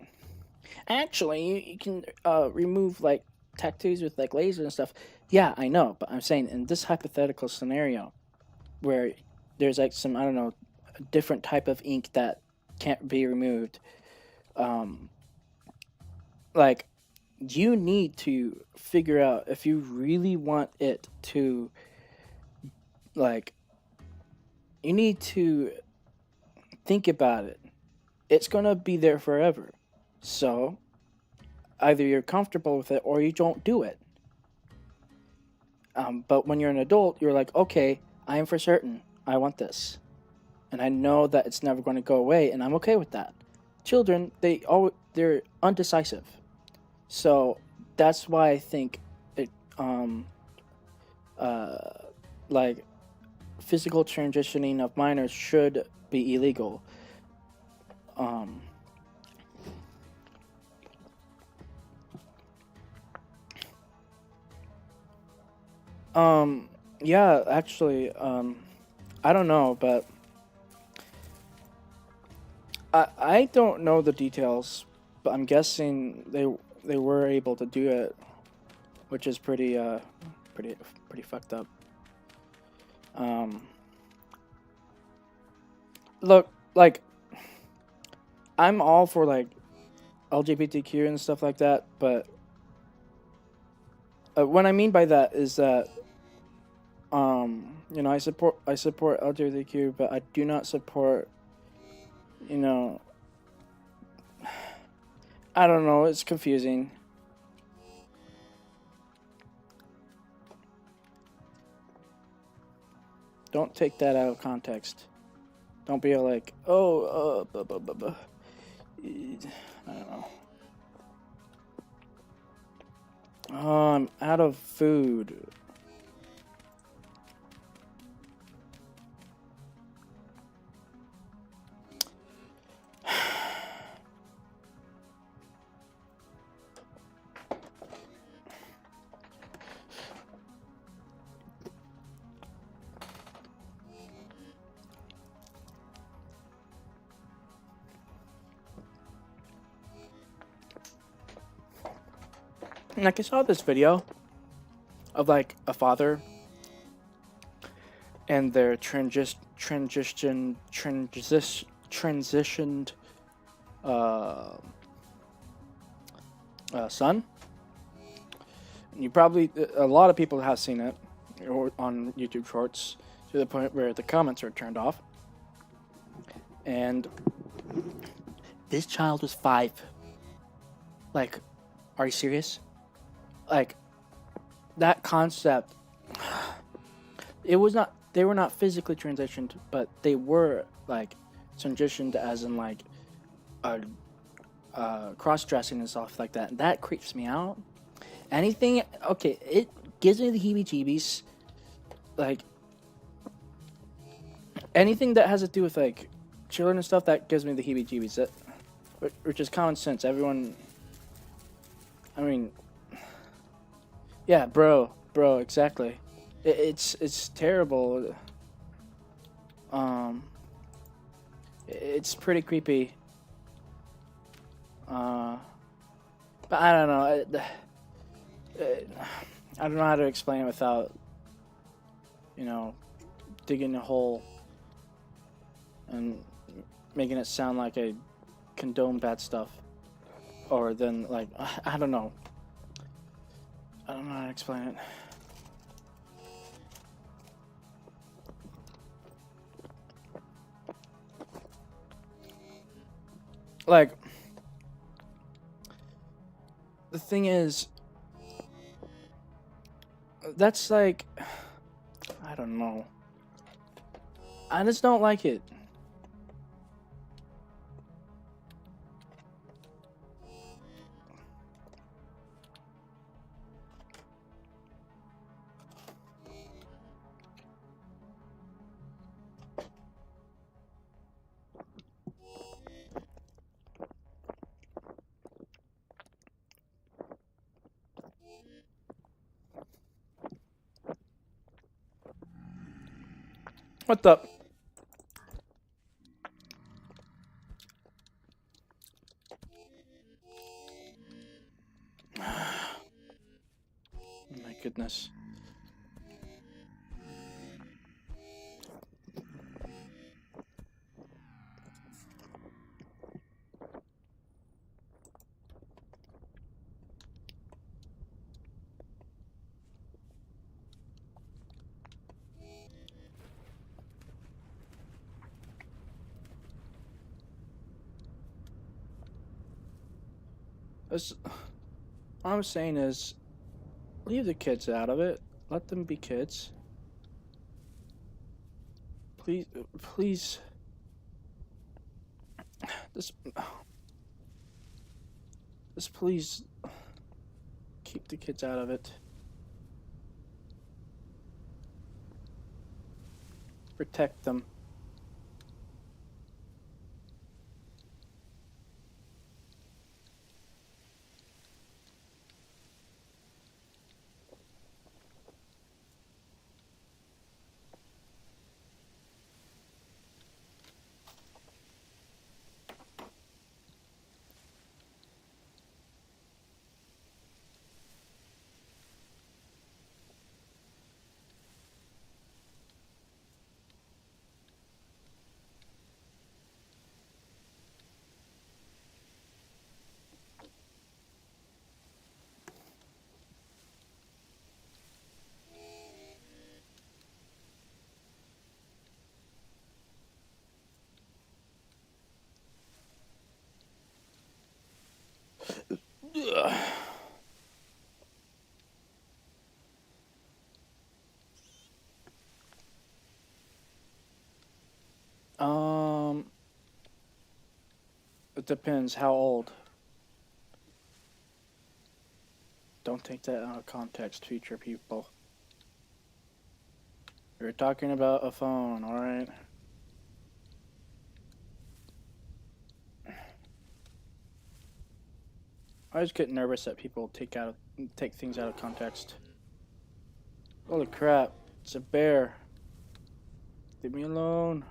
actually, you can remove like tattoos with like lasers and stuff. Yeah, I know, but I'm saying in this hypothetical scenario where there's like some, I don't know, a different type of ink that can't be removed. Um, like you need to figure out if you really want it to, like, you need to think about it. It's gonna be there forever. So either you're comfortable with it or you don't do it. But when you're an adult, you're like, okay, I am for certain I want this, and I know that it's never going to go away, and I'm okay with that. Children, they're undecisive, so that's why I think it uh like physical transitioning of minors should be illegal. Um, Um, yeah, actually, I don't know, but I don't know the details, but I'm guessing they were able to do it, which is pretty pretty fucked up. Um, look, like I'm all for like LGBTQ and stuff like that, but what I mean by that is that you know, I support LGBTQ, but I do not support, you know, I don't know, it's confusing. Don't take that out of context. Don't be like, oh, blah, blah, blah, blah. I don't know. Oh, I'm out of food. Like I saw this video of like a father and their transitioned uh, son. And you probably a lot of people have seen it on YouTube Shorts to the point where the comments are turned off. And this child was 5. Like, are you serious? Like that concept. It was not. They were not physically transitioned, but they were like transitioned as in like a cross dressing and stuff like that. That creeps me out. Anything, okay, it gives me the heebie jeebies. Like, anything that has to do with, like, children and stuff, that gives me the heebie jeebies. That, which is common sense. Everyone, I mean, yeah, bro, exactly. It's terrible. Um, it's pretty creepy. Uh, but I don't know. I don't know how to explain it without, you know, digging a hole and making it sound like I condone bad stuff. Or then, like, I don't know. I don't know how to explain it. Like, the thing is, that's like, I don't know. I just don't like it. What the? My goodness. This, all I'm saying is, leave the kids out of it. Let them be kids. Please, please. This, this, please keep the kids out of it. Protect them. Ugh. It depends how old. Don't take that out of context, future people. We're talking about a phone, alright? I just get nervous that people take things out of context. Holy crap, it's a bear. Leave me alone.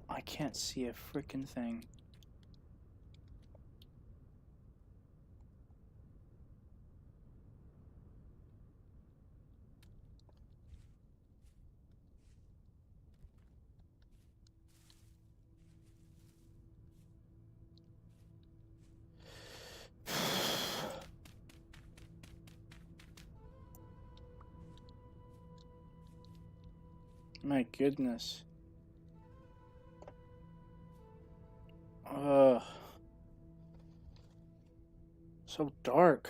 I can't see a freaking thing. My goodness. Ugh. So dark.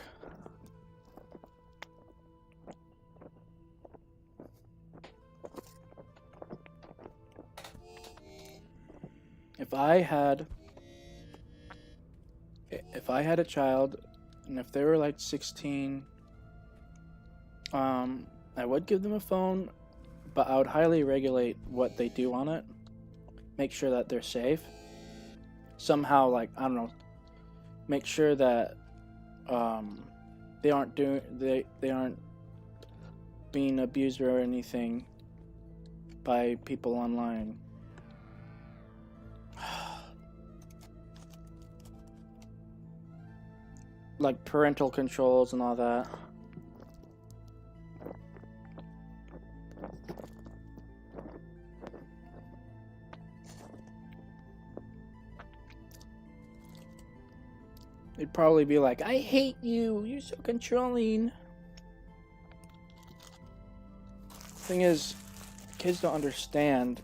If I had a child and if they were like 16, I would give them a phone, but I would highly regulate what they do on it. Make sure that they're safe. Somehow, like, I don't know, make sure that they aren't being abused or anything by people online. Like parental controls and all that. They'd probably be like, I hate you, you're so controlling. Thing is, kids don't understand.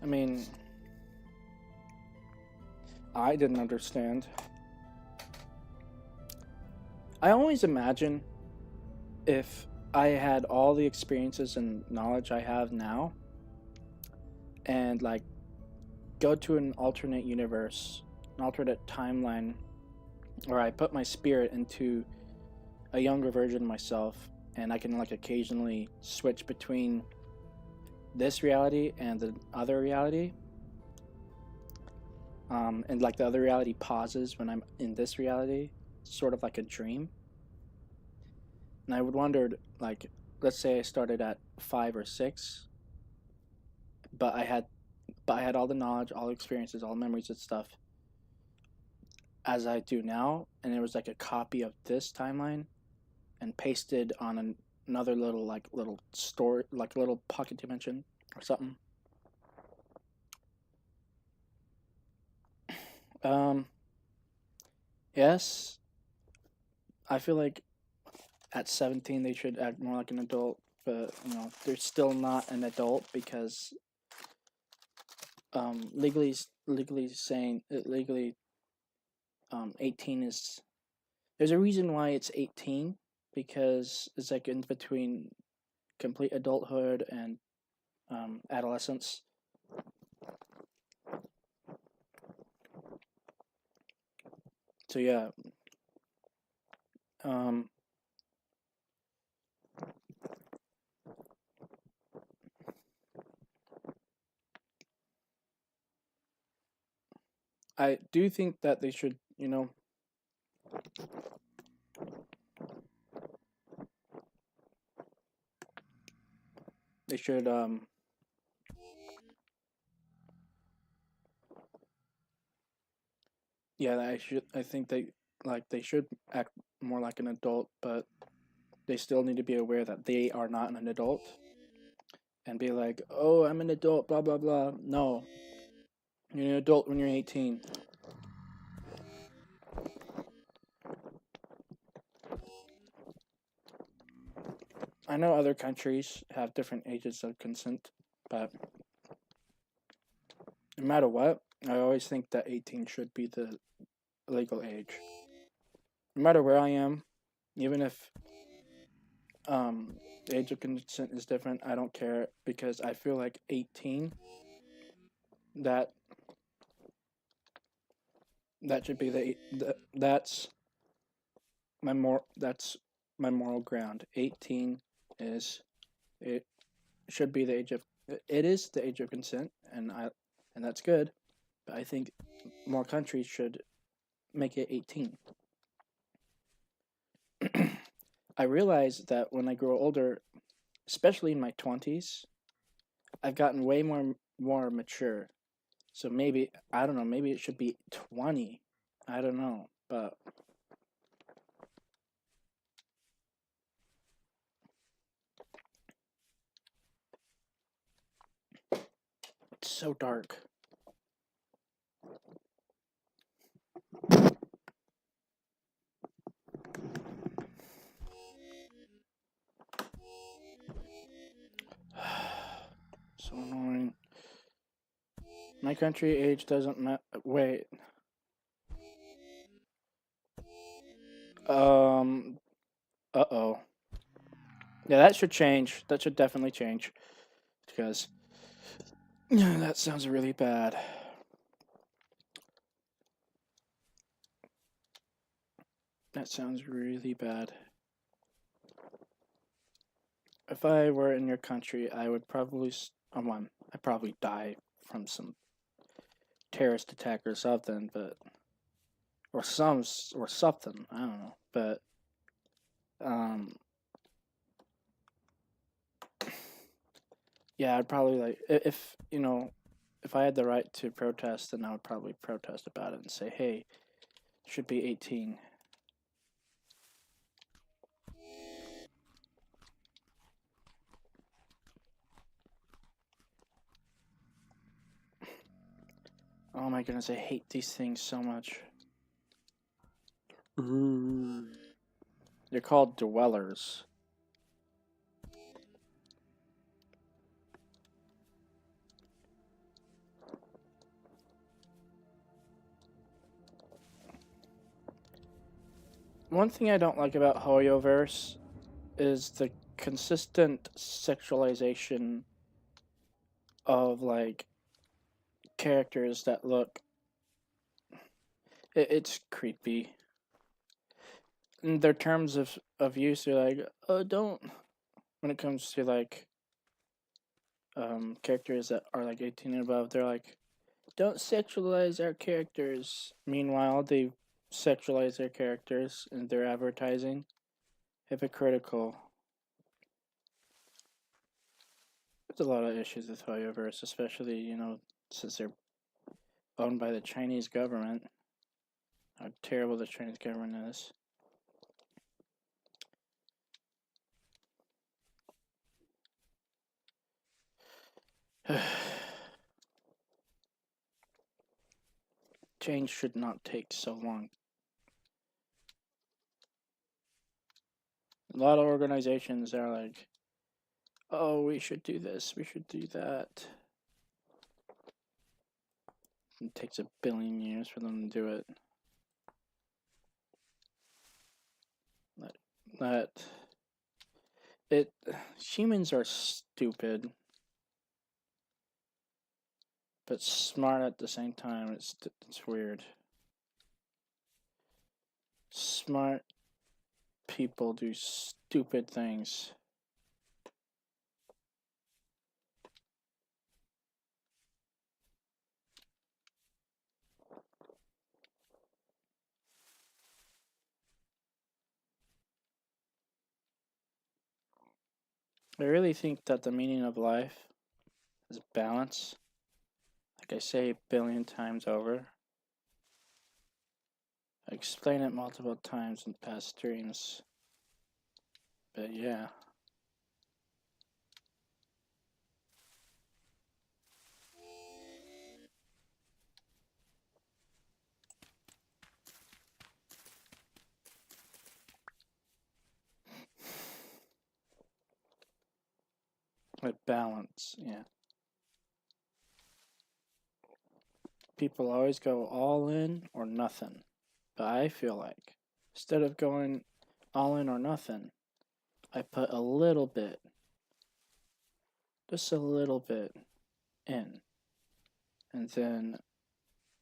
I mean, I didn't understand. I always imagine if I had all the experiences and knowledge I have now and like go to an alternate universe, an alternate timeline where I put my spirit into a younger version of myself and I can like occasionally switch between this reality and the other reality. And like the other reality pauses when I'm in this reality, sort of like a dream. And I would wonder, like, let's say I started at 5 or 6, but I had all the knowledge, all the experiences, all the memories and stuff as I do now, and it was like a copy of this timeline and pasted on another little store, like a little pocket dimension or something. Um, yes, I feel like at 17 they should act more like an adult, but they're still not an adult because legally saying legally 18 is there's a reason why it's 18 because it's like in between complete adulthood and adolescence. So yeah, um, I do think that they should, they should, yeah, I think they should act more like an adult, but they still need to be aware that they are not an adult and be like, oh, I'm an adult, blah, blah, blah. No, you're an adult when you're 18. I know other countries have different ages of consent, but no matter what, I always think that 18 should be the legal age. No matter where I am, even if the age of consent is different, I don't care because I feel like 18 that should be that's that's my moral ground. 18 is it should be the age of it is the age of consent, and that's good, but I think more countries should make it 18. I realize that when I grow older, especially in my 20s, I've gotten way more mature. So maybe I don't know, maybe it should be 20. I don't know, but it's so dark. So annoying. My country age doesn't matter. Wait. Um. Uh-oh. Yeah, that should change. That should definitely change. Because that sounds really bad. That sounds really bad. If I were in your country, I would probably I'd probably die from some terrorist attack or something, but or something. I don't know, but um, yeah, I'd probably like if if I had the right to protest, then I would probably protest about it and say, hey, it should be 18. Oh my goodness, I hate these things so much. They're called dwellers. One thing I don't like about Hoyoverse is the consistent sexualization of like characters that look. It's creepy. In their terms of use, they're like, oh, don't. When it comes to like characters that are like 18 and above, they're like, don't sexualize our characters. Meanwhile, they sexualize their characters in their advertising. Hypocritical. There's a lot of issues with Hoyoverse, especially, since they're owned by the Chinese government. How terrible the Chinese government is. Change should not take so long. A lot of organizations are like, oh, we should do this, we should do that. It takes 1 billion years for them to do it. that humans are stupid but smart at the same time. It's weird. Smart people do stupid things. I really think that the meaning of life is balance. Like I say a billion times over. I explain it multiple times in past streams. But yeah. With balance, yeah. People always go all in or nothing. But I feel like instead of going all in or nothing, I put a little bit, just a little bit in. And then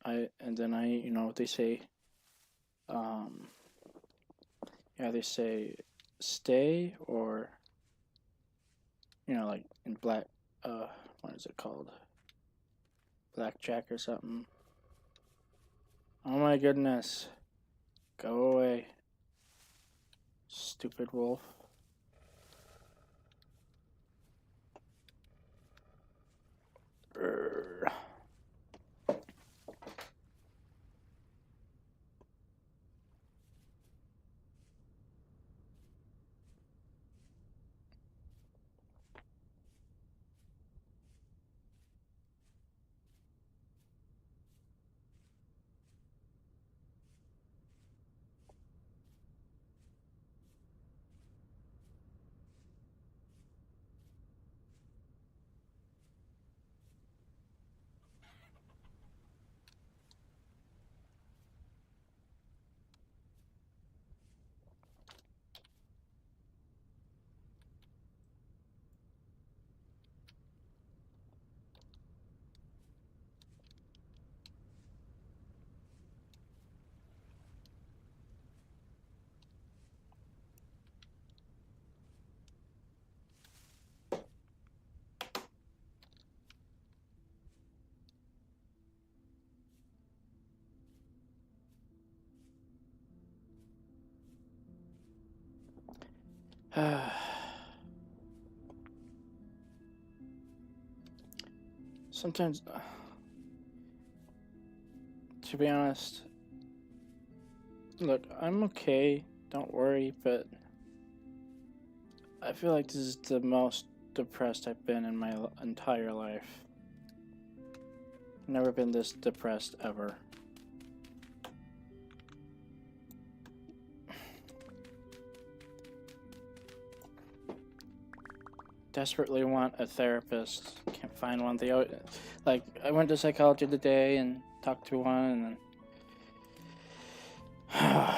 I, you know, they say, they say stay or, you know, like in what is it called? Blackjack or something. Oh my goodness. Go away. Stupid wolf. Urgh. Sometimes, to be honest, look, I'm okay, don't worry, but I feel like this is the most depressed I've been in my entire life. Never been this depressed ever. Desperately want a therapist. Can't find one. Like, I went to psychology today and talked to one, and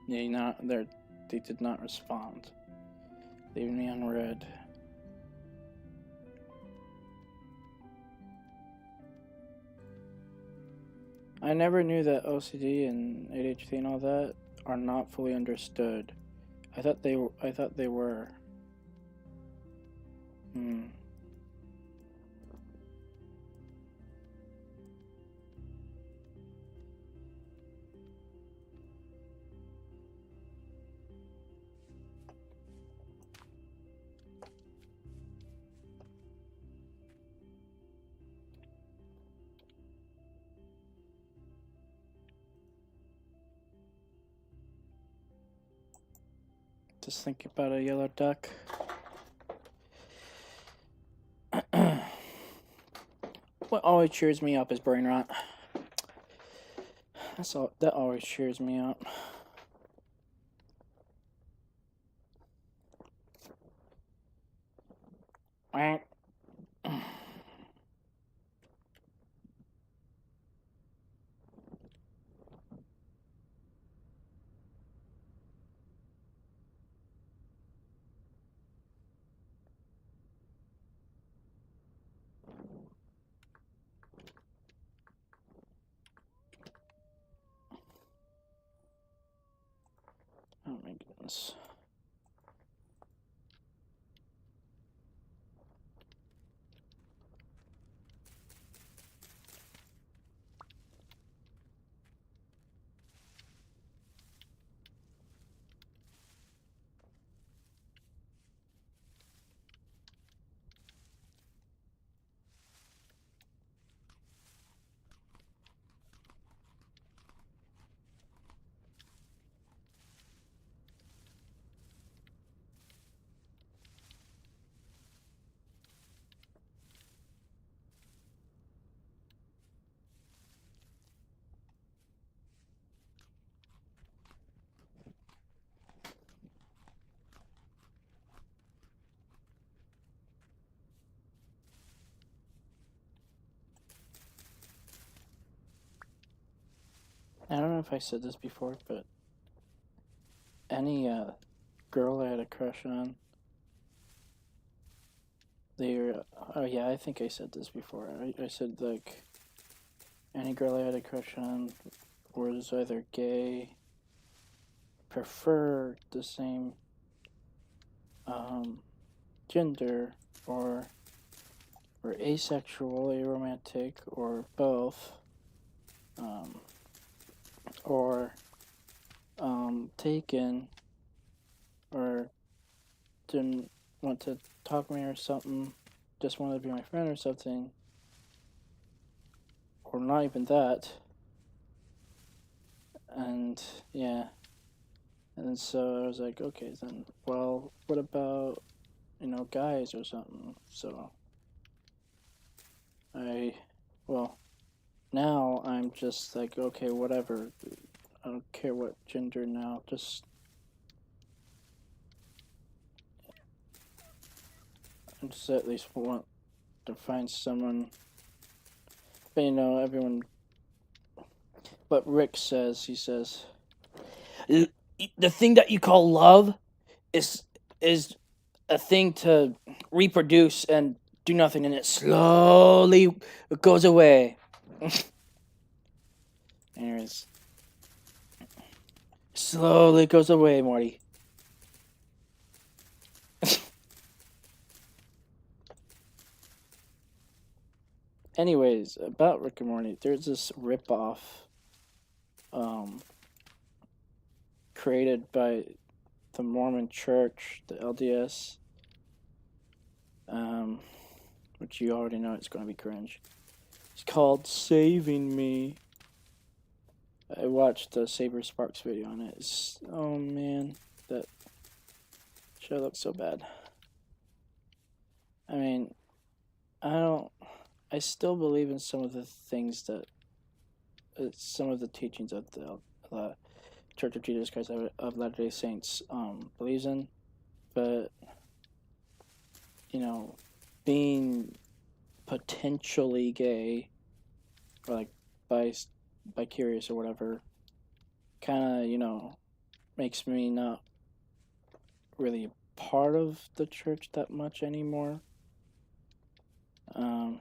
then they did not respond, leaving me on red. I never knew that OCD and ADHD and all that are not fully understood. I thought they were. Just think about a yellow duck. What always cheers me up is brain rot. That always cheers me up. Oh my goodness. I don't know if I said this before, but any girl I had a crush on, oh yeah, I think I said this before. I said like any girl I had a crush on was either gay, prefer the same gender, or were asexual, aromantic, or both, or taken, or didn't want to talk to me or something, just wanted to be my friend or something, or not even that. And yeah, and so I was like, okay, then, well, what about, guys or something? So well, now I'm just like, okay, whatever. I don't care what gender now. I just at least want to find someone. But everyone. But Rick says, he says, the thing that you call love is a thing to reproduce and do nothing, and it slowly goes away. Anyways, slowly goes away, Morty. Anyways, about Rick and Morty, there's this ripoff, created by the Mormon Church, the LDS, which you already know it's going to be cringe. It's called Saving Me. I watched the Saber Sparks video on it. Oh man, that show looks so bad. I mean, I still believe in some of the things that, some of the teachings of the Church of Jesus Christ of Latter-day Saints believes in, but being potentially gay, or like bi-curious or whatever, kind of makes me not really part of the church that much anymore. I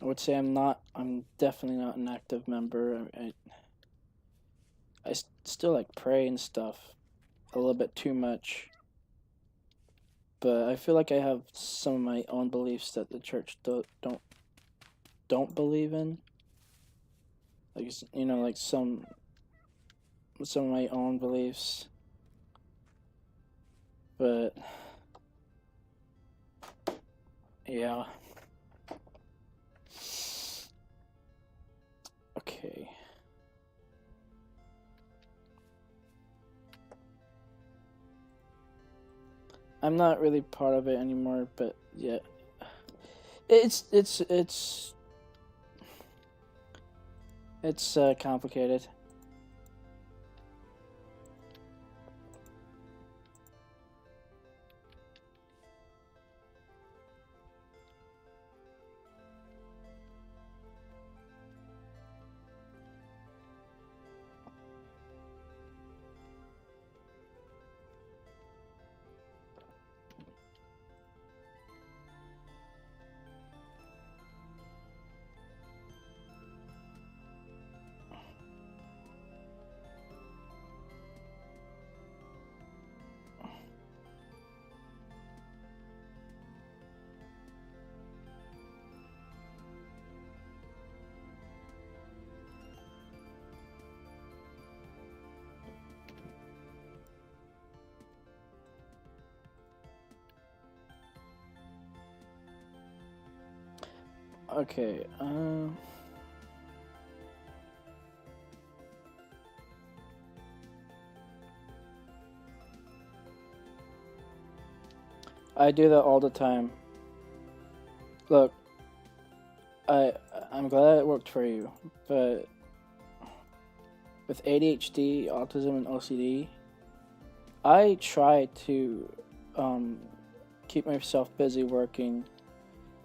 would say I'm definitely not an active member. I still like pray and stuff a little bit too much, but I feel like I have some of my own beliefs that the church don't believe in. Like, like some of my own beliefs, but yeah. Okay. I'm not really part of it anymore, but yeah. It's complicated. Okay. I do that all the time. Look, I I'm glad it worked for you, but with ADHD, autism, and OCD, I try to um, keep myself busy working,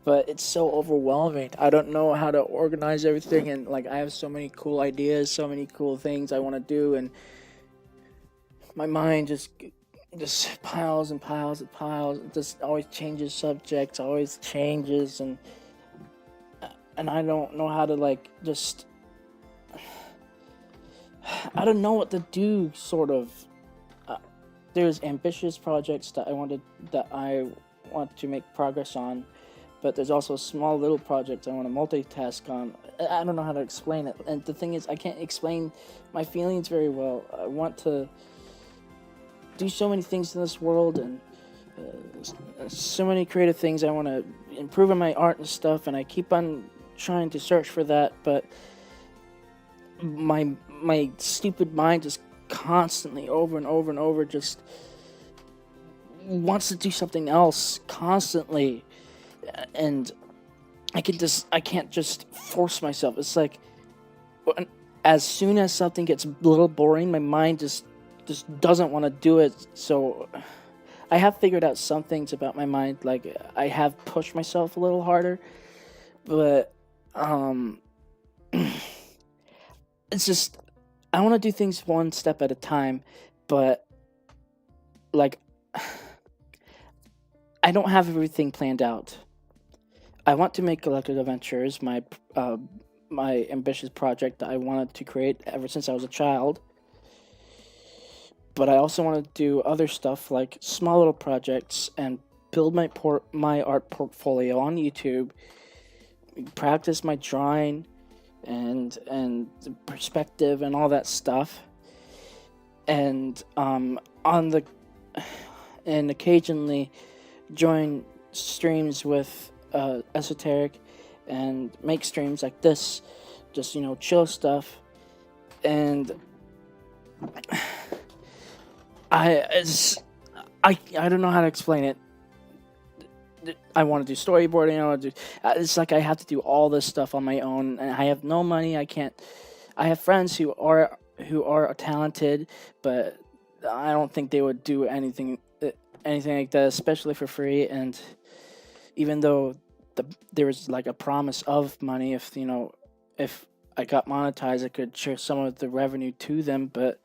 but it's so overwhelming. I don't know how to organize everything, and like I have so many cool ideas, so many cool things I want to do, and my mind just piles and piles and piles. It just always changes subjects, always changes, and I don't know how to like just I don't know what to do. Sort of. Uh, there's ambitious projects that I want to make progress on, but there's also small little projects I want to multitask on. I don't know how to explain it, and the thing is, I can't explain my feelings very well. I want to do so many things in this world, and so many creative things. I want to improve in my art and stuff, and I keep on trying to search for that, but my stupid mind just constantly over and over and over just wants to do something else constantly, and I can't just force myself. It's like as soon as something gets a little boring, my mind just doesn't want to do it. So I have figured out some things about my mind. Like I have pushed myself a little harder, but um, it's just I want to do things one step at a time. But like I don't have everything planned out. I want to make Galactic Adventures uh, my ambitious project that I wanted to create ever since I was a child. But I also want to do other stuff like small little projects and build my art portfolio on YouTube, practice my drawing and perspective and all that stuff, and on the and occasionally join streams with esoteric and make streams like this, just chill stuff. And I don't know how to explain it. I want to do storyboarding. I want to do. It's like I have to do all this stuff on my own, and I have no money. I can't. I have friends who are talented, but I don't think they would do anything like that, especially for free. And even though there was like a promise of money, if I got monetized, I could share some of the revenue to them, but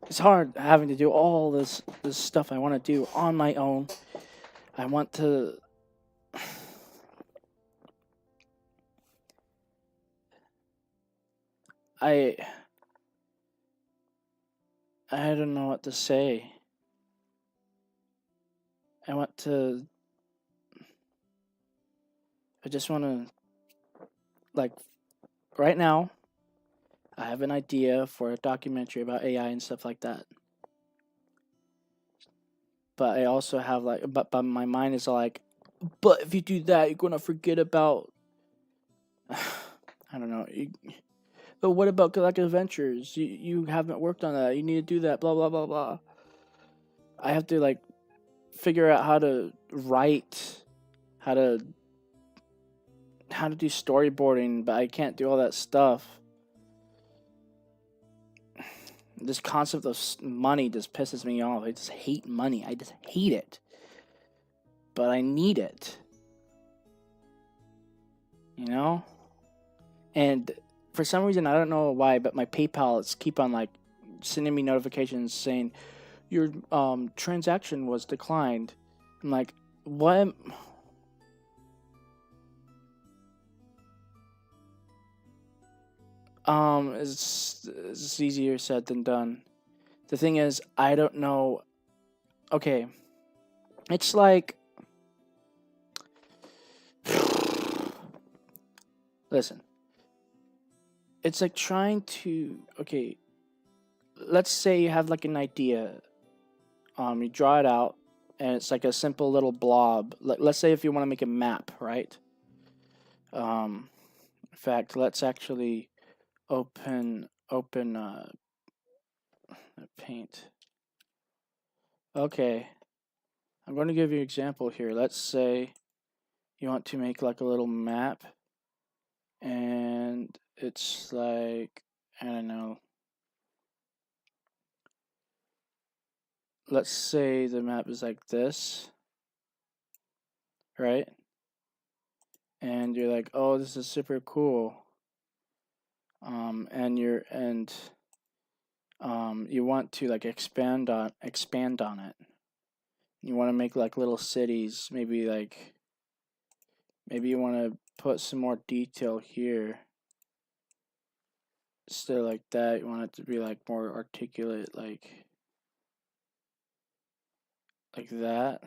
it's hard having to do all this stuff I want to do on my own. I want to. I I don't know what to say. I want to. I just want to like right now. I have an idea for a documentary about AI and stuff like that. But I also have but my mind is like, but if you do that, you're gonna forget about. I don't know. But what about Galactic Adventures? You haven't worked on that. You need to do that. Blah blah blah blah. I have to like figure out how to write, how to do storyboarding, but I can't do all that stuff. This concept of money just pisses me off. I just hate money. I just hate it. But I need it. You know? And for some reason, I don't know why, but my PayPal is keep on like sending me notifications saying your transaction was declined. I'm like, what? It's easier said than done. The thing is, I don't know. Okay, it's like, listen, it's like trying to. Okay, let's say you have like an idea. You draw it out, and it's like a simple little blob. Let's say if you want to make a map, right? In fact, let's actually open Paint. Okay, I'm going to give you an example here. Let's say you want to make like a little map, and it's like, I don't know. Let's say the map is like this, right? And you're like, oh, this is super cool. And you want to like expand on it. You want to make like little cities, maybe you want to put some more detail here. Instead of like that, you want it to be like more articulate, like that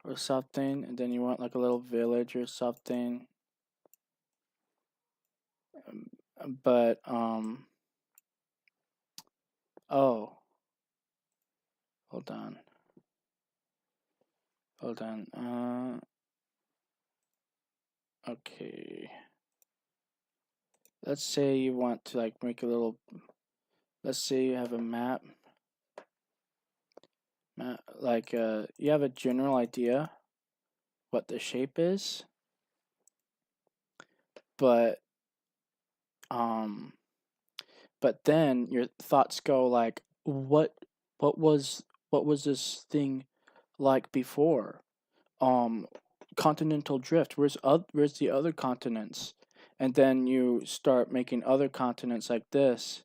or something. And then you want like a little village or something. But oh, hold on. Okay. Let's say you want to like make a little. Let's say you have a map. Like you have a general idea what the shape is, but then your thoughts go like, what was this thing like before? Continental drift. Where's the other continents? And then you start making other continents like this,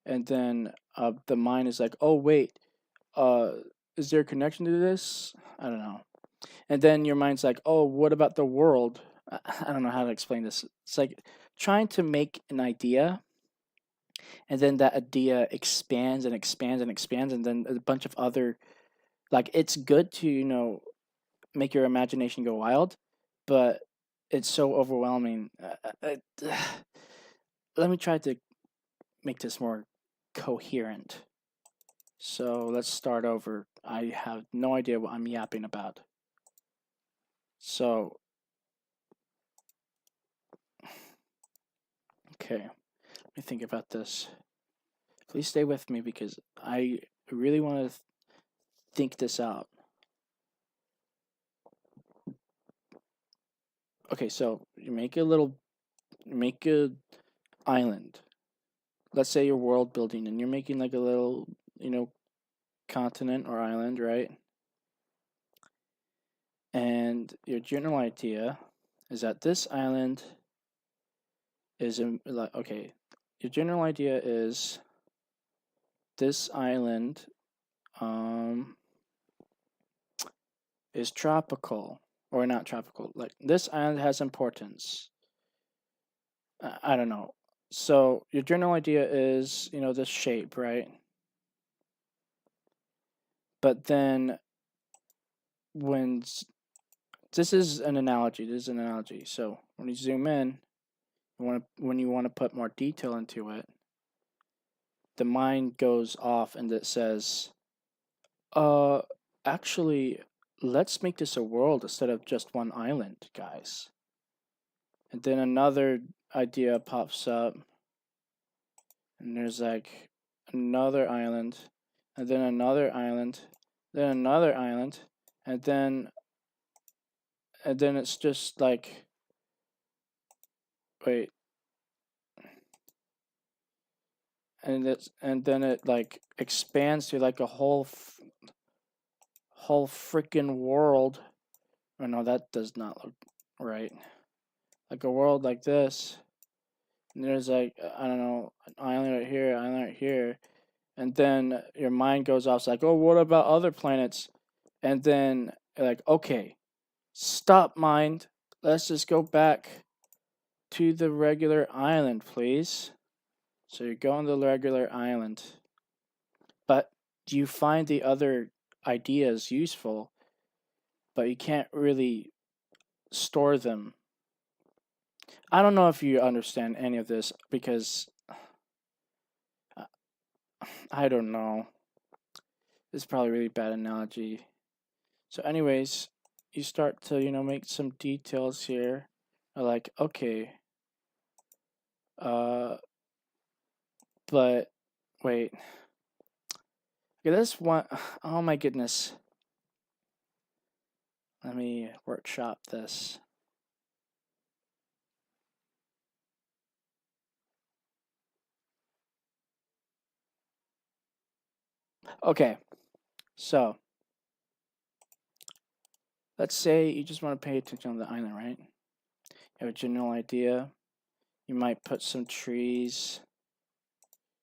and then the mind is like, oh wait, is there a connection to this? I don't know. And then your mind's like, oh, what about the world? I don't know how to explain this. It's like trying to make an idea, and then that idea expands and expands and expands, and then a bunch of other, like, it's good to, make your imagination go wild, but it's so overwhelming. Let me try to make this more coherent. So let's start over. I have no idea what I'm yapping about. So, okay, let me think about this. Please stay with me because I really want to think this out. Okay, so you make a island. Let's say you're world building and you're making like a little, continent or island, right? And your general idea is that this island is okay. Your general idea is this island is tropical or not tropical. Like this island has importance. I don't know. So your general idea is, this shape, right? But then when this is an analogy. So when you zoom in, when you want to put more detail into it, the mind goes off and it says, actually, let's make this a world instead of just one island, guys. And then another idea pops up, and there's like another island, and then another island, then another island, and then it's just like, wait, and then it like expands to like a whole freaking world. Oh no, that does not look right. Like a world like this, and there's like, I don't know, an island right here, and then your mind goes off, it's like, oh, what about other planets? And then you're like, okay, stop mind, let's just go back to the regular island, please. So you go on the regular island, but you find the other ideas useful, but you can't really store them. I don't know if you understand any of this because I don't know. This is probably a really bad analogy. So anyways, you start to, make some details here. Like, okay, but wait. Okay, this one, oh my goodness. Let me workshop this. Okay, so let's say you just want to pay attention on the island, right? You have a general idea. You might put some trees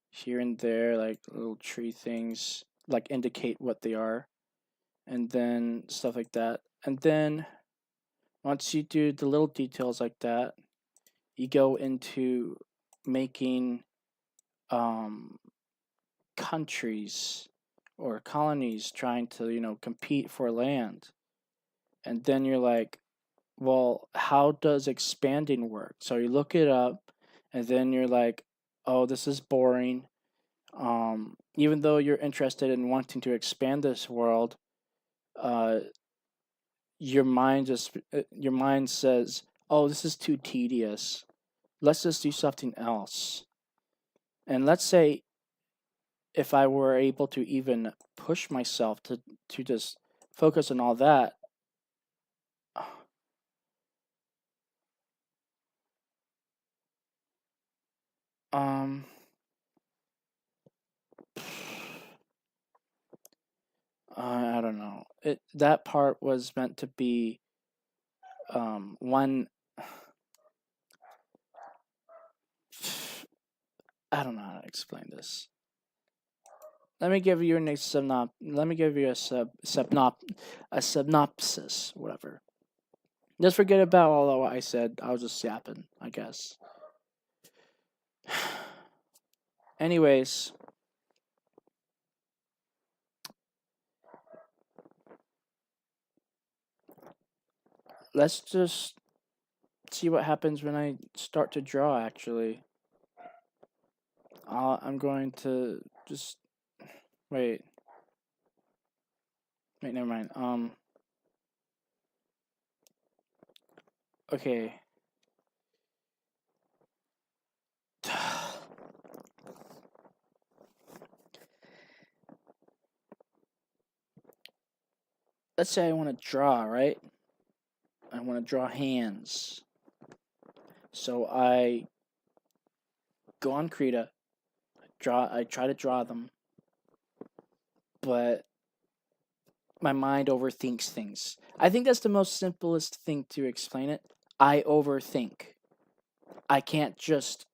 here and there, like little tree things, like indicate what they are, and then stuff like that. And then once you do the little details like that, you go into making um, countries or colonies trying to, compete for land. And then you're like, well, how does expanding work? So you look it up, and then you're like, oh, this is boring. Even though you're interested in wanting to expand this world, uh, your mind says, oh, this is too tedious. Let's just do something else. And let's say if I were able to even push myself to just focus on all that, um, I don't know. That part was meant to be one. I don't know how to explain this. Let me give you Let me give you a synopsis, whatever. Just forget about all what I said. I was just yapping, I guess. Anyways, let's just see what happens when I start to draw. Actually, I'm going to just wait. Wait, never mind. Okay. Let's say I want to draw, right? I want to draw hands. So I go on Krita, I try to draw them, but my mind overthinks things. I think that's the most simplest thing to explain it. I overthink. I can't just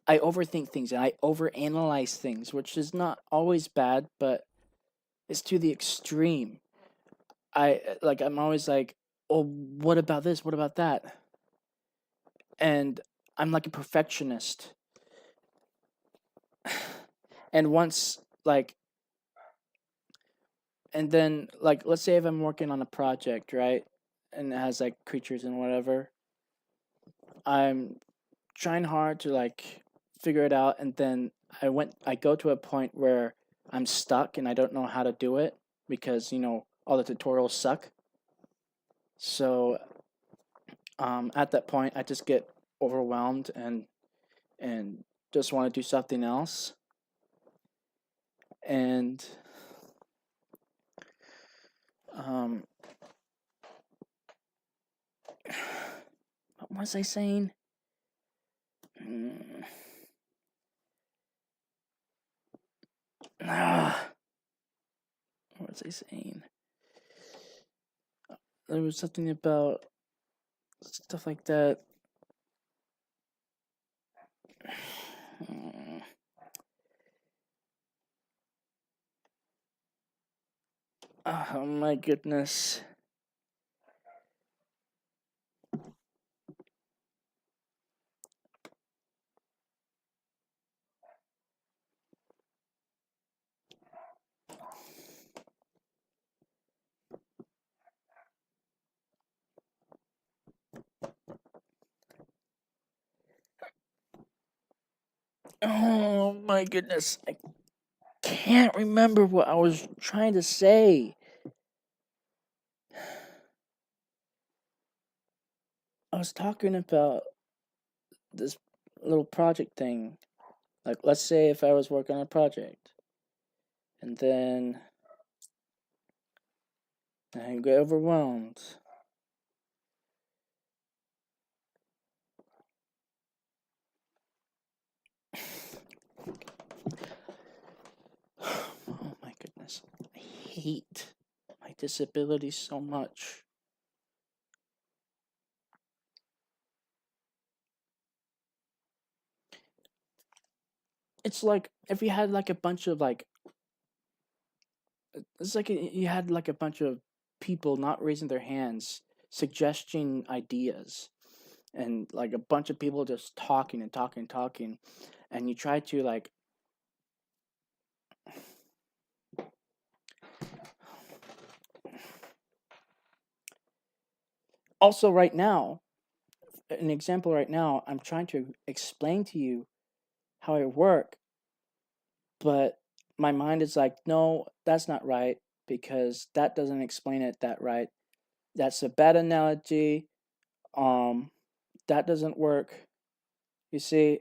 I overthink things and I overanalyze things, which is not always bad, but it's to the extreme. I'm always like, "Oh, what about this? What about that?" And I'm like a perfectionist. And once like and then like let's say if I'm working on a project, right? And it has like creatures and whatever, I'm trying hard to like figure it out, and then I go to a point where I'm stuck and I don't know how to do it because all the tutorials suck. So at that point I just get overwhelmed and just want to do something else. And um what was I saying? What was I saying? There was something about stuff like that. Oh my goodness. Oh my goodness. can't remember what I was trying to say. I was talking about this little project thing. Like, let's say if I was working on a project, and then I get overwhelmed. Oh my goodness. I hate my disability so much. It's like if you had like a bunch of like, it's like you had like a bunch of people not raising their hands, suggesting ideas, and like a bunch of people just talking and talking and talking, and you try to like. Also, right now, an example right now, I'm trying to explain to you how I work, but my mind is like, no, that's not right because that doesn't explain it that right. That's a bad analogy. That doesn't work. You see,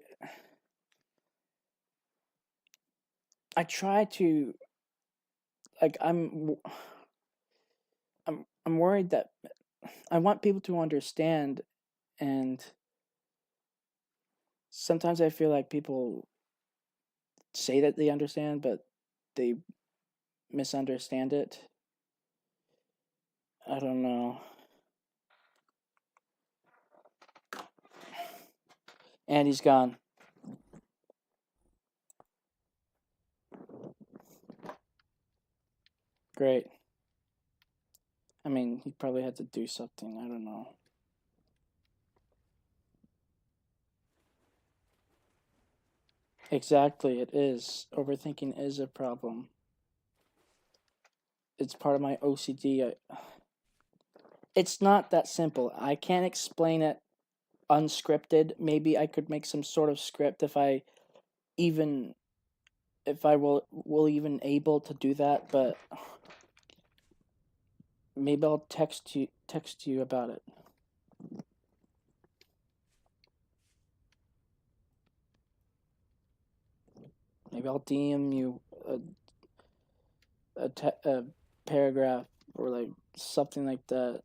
I try to like I'm worried that I want people to understand, and sometimes I feel like people say that they understand but they misunderstand it. I don't know. And he's gone. Great. I mean, he probably had to do something. I don't know. Exactly, it is. Overthinking is a problem. It's part of my OCD. It's not that simple. I can't explain it unscripted. Maybe I could make some sort of script even if I will even able to do that, but maybe I'll text you about it. Maybe I'll DM you a paragraph or like something like that.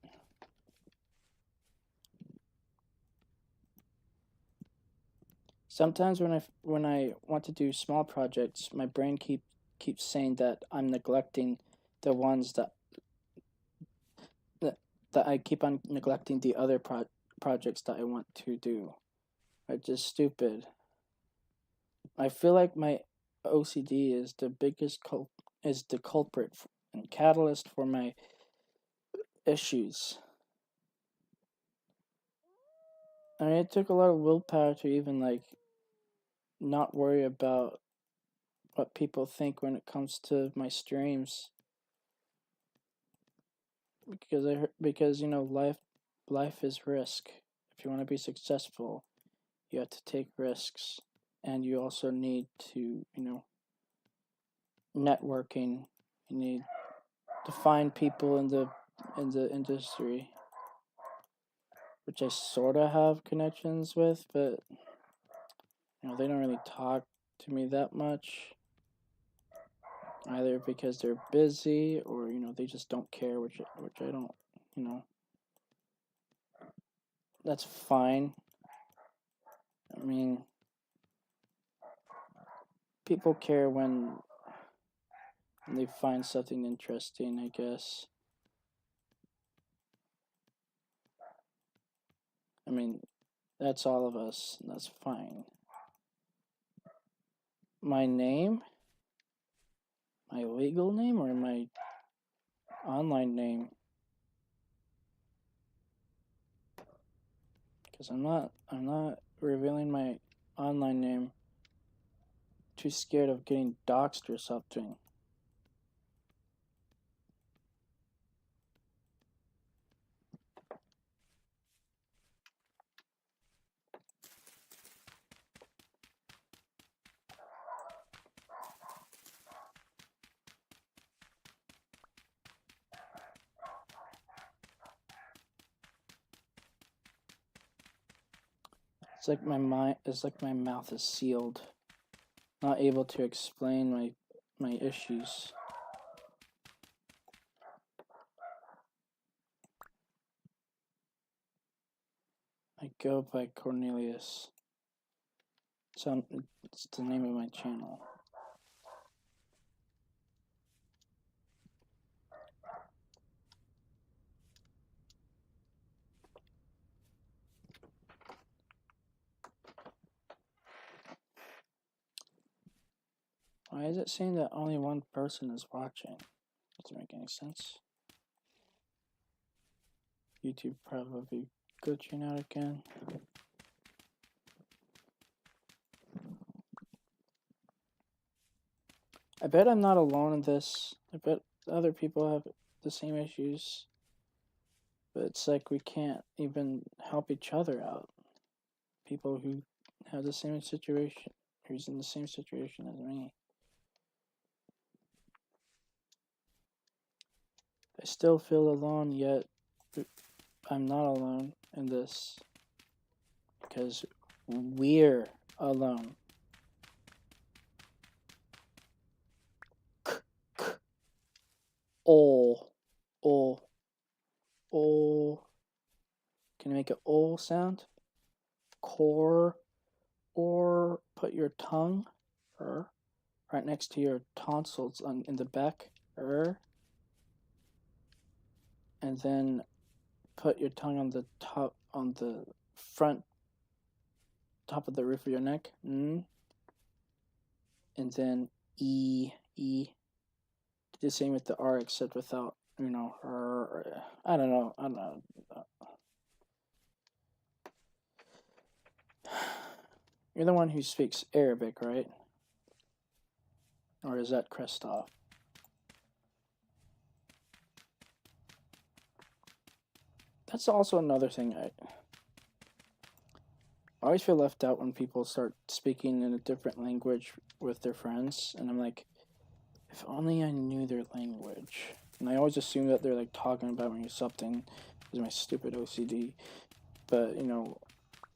Sometimes when I want to do small projects, my brain keeps saying that I'm neglecting the ones that, that I keep on neglecting the other projects that I want to do. Are just stupid. I feel like my OCD is the culprit and catalyst for my issues. I mean, it took a lot of willpower to even like not worry about what people think when it comes to my streams, because you know life is risk. If you want to be successful, you have to take risks, and you also need to networking. You need to find people in the industry, which I sort of have connections with, but they don't really talk to me that much, either because they're busy or they just don't care, which I don't, you know, that's fine. I mean, people care when they find something interesting, I guess. I mean, that's all of us, and that's fine. My name? My legal name or my online name? Because I'm not revealing my online name. Too scared of getting doxxed or something. It's like my mouth is sealed. Not able to explain my issues. I go by Cornelius. So it's the name of my channel. Why is it saying that only one person is watching? Doesn't make any sense. YouTube probably glitching out again. I bet I'm not alone in this. I bet other people have the same issues. But it's like we can't even help each other out. People who have the same situation, who's in the same situation as me. I still feel alone, yet I'm not alone in this. Because we're alone. Oh. Can you make an O sound? Core. Or put your tongue right next to your tonsils in the back. And then put your tongue on the top, on the front, top of the roof of your neck. And then E. Do the same with the R, except without, I don't know. You're the one who speaks Arabic, right? Or is that Christoph? That's also another thing. I always feel left out when people start speaking in a different language with their friends, and I'm like, if only I knew their language. And I always assume that they're like talking about me or something, because my stupid OCD. But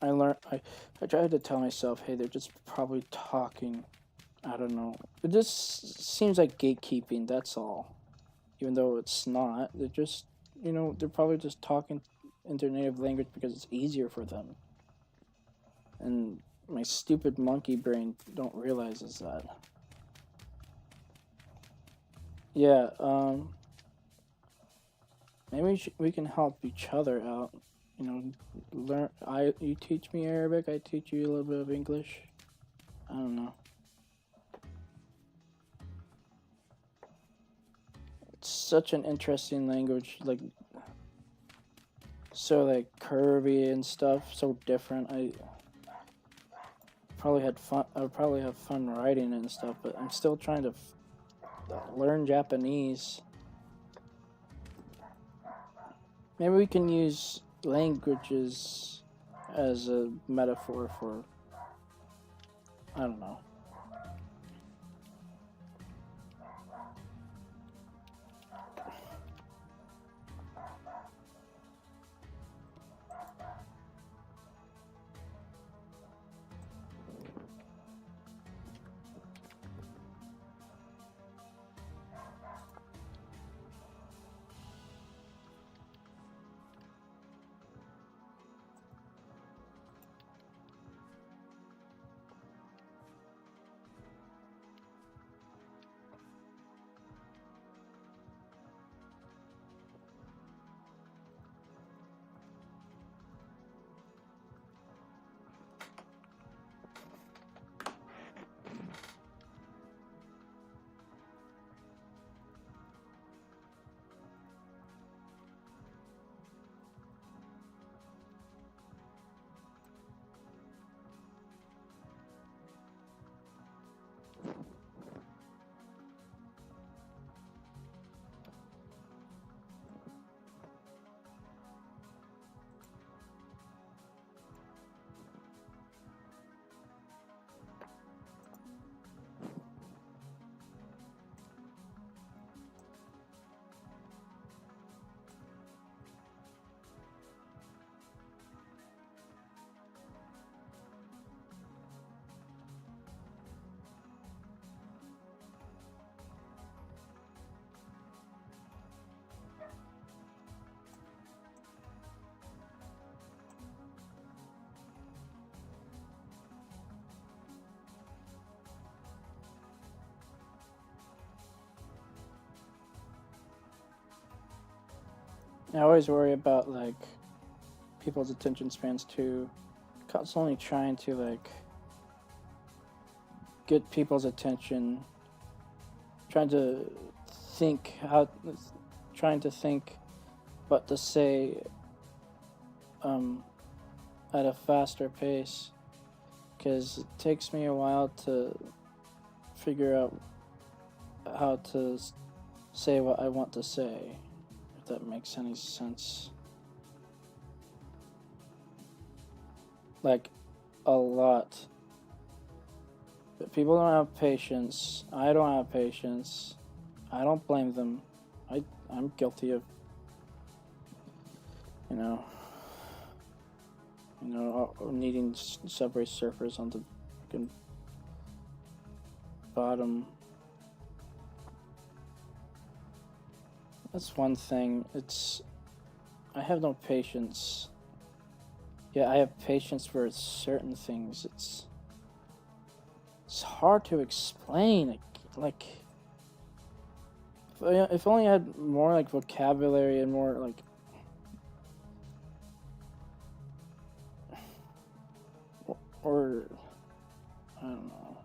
I tried to tell myself, hey, they're just probably talking. I don't know. It just seems like gatekeeping. That's all. Even though it's not, they're just they're probably just talking in their native language because it's easier for them. And my stupid monkey brain don't realizes that. Yeah, maybe we can help each other out. You teach me Arabic, I teach you a little bit of English. I don't know. It's such an interesting language, so curvy and stuff, so different. I would probably have fun writing it and stuff, but I'm still trying to learn Japanese. Maybe we can use languages as a metaphor for, I don't know. I always worry about like people's attention spans too. Constantly trying to like get people's attention, trying to think how, trying to think what to say um, at a faster pace, because it takes me a while to figure out how to say what I want to say, if that makes any sense. Like, a lot. But people don't have patience. I don't have patience. I don't blame them. I'm guilty of, you know, needing Subway Surfers on the fucking bottom. That's one thing. I have no patience. Yeah, I have patience for certain things. It's hard to explain. Like if only I had more like vocabulary and more like or I don't know,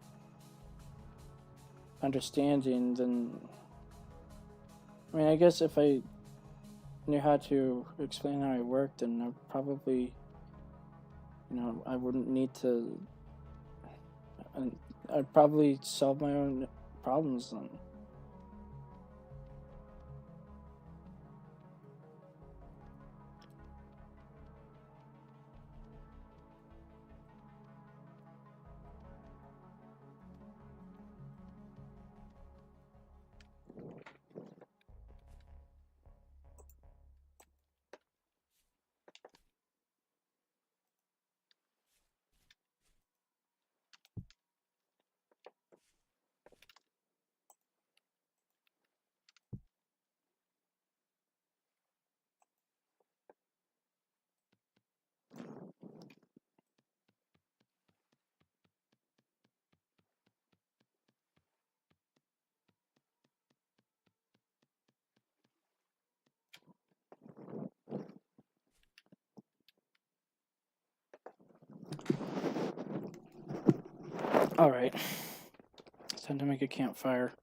understanding, then I mean, I guess if I knew how to explain how I worked, then I'd probably, I wouldn't need to. I'd probably solve my own problems then. All right, it's time to make a campfire.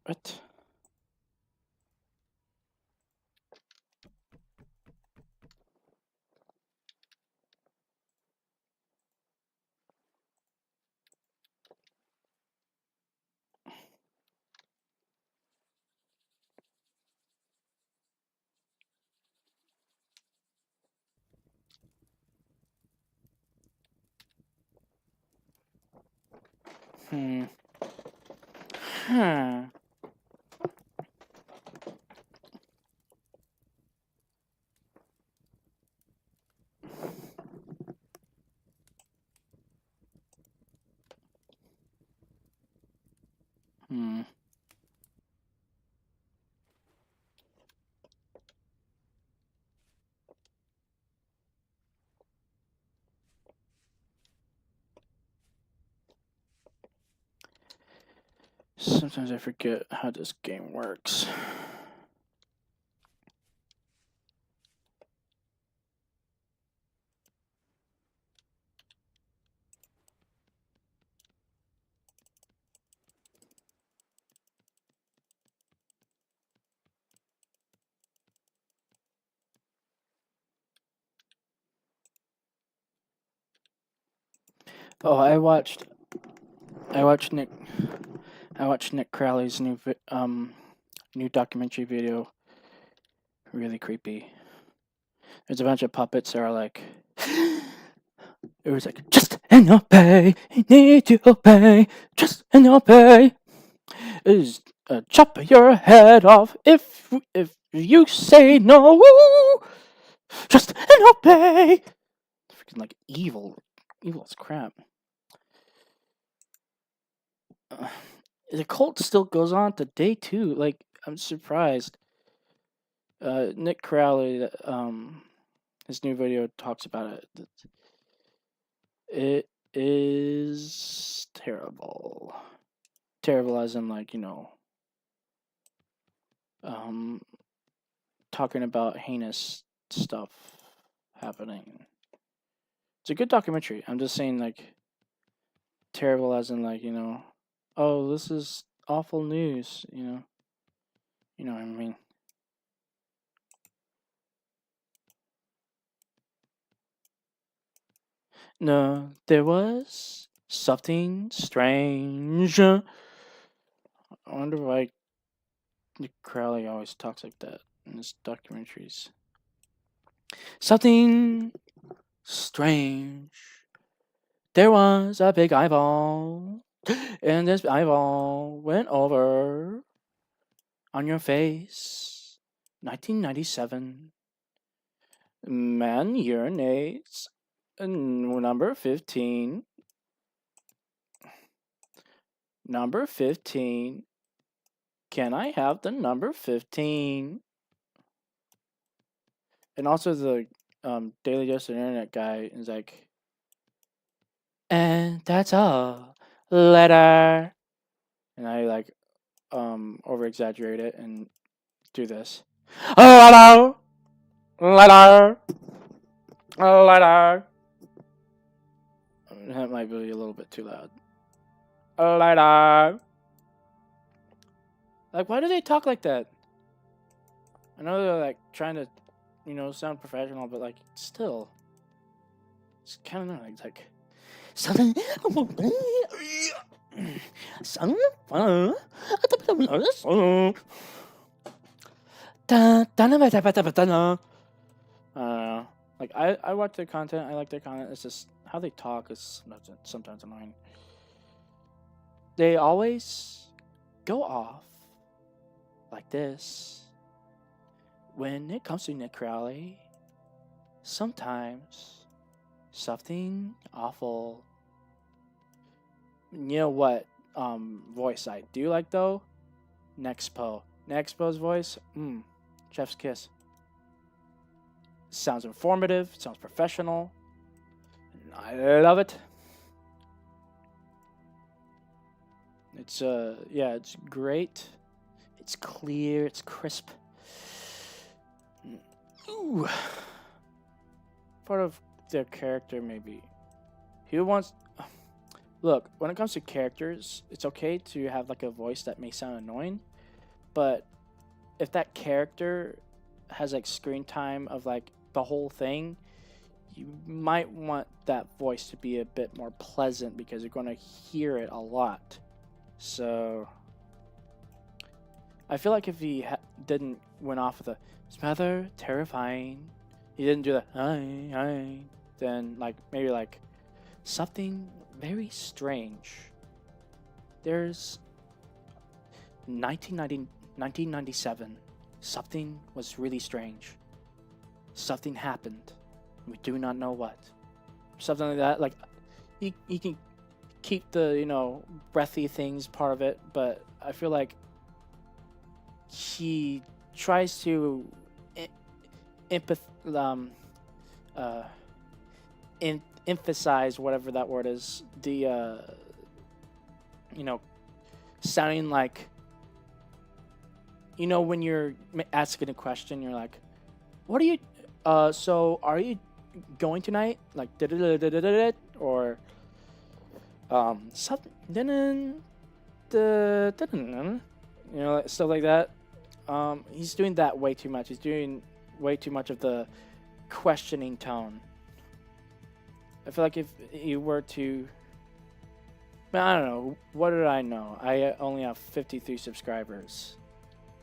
What? Hmm. Huh. Hmm. Sometimes I forget how this game works. Oh, I watched Nick Crowley's new documentary video. Really creepy. There's a bunch of puppets that are like, it was like, just in your pay, need to obey, just in your pay is chop your head off if you say no, just in obey. Freaking like evil as crap. The cult still goes on today too. Like, I'm surprised. Nick Crowley, his new video talks about it. It is terrible. Terrible as in like, um talking about heinous stuff happening. It's a good documentary. I'm just saying like terrible as in like, oh, this is awful news, You know what I mean? No, there was something strange. I wonder why Nick Crowley always talks like that in his documentaries. Something strange. There was a big eyeball, and this eyeball went over on your face. 1997. Man urinates. Number 15. Number 15. Can I have the number 15? And also the Daily Dose of Internet guy is like, and that's all. Letter. And I like over exaggerate it and do this. Letter. Letter. Letter. That might be a little bit too loud. Letter. Like, why do they talk like that? I know they're like trying to, sound professional, but like still, it's kind of like something. I don't know. Like I watch their content. I like their content. It's just how they talk is sometimes annoying. They always go off like this. When it comes to Nick Crowley, sometimes something awful. You know what voice I do like though? Nexpo. Nexpo's voice, chef's kiss. Sounds informative, sounds professional. I love it. It's it's great. It's clear, it's crisp. Ooh. Part of their character maybe. Look, when it comes to characters, it's okay to have like a voice that may sound annoying, but if that character has like screen time of like the whole thing, you might want that voice to be a bit more pleasant because you're going to hear it a lot. So I feel like if he didn't went off with it's rather terrifying, he didn't do the hi, then like maybe like something very strange. There's 1997. Something was really strange. Something happened. We do not know what. Something like that. Like, you can keep the, breathy things part of it, but I feel like he tries to emphasize whatever that word is. The, sounding like, when you're asking a question, you're like, what are you, so are you going tonight? Like, or, something, like stuff like that. He's doing that way too much. He's doing way too much of the questioning tone. I feel like if you were to, I don't know, what did I know? I only have 53 subscribers.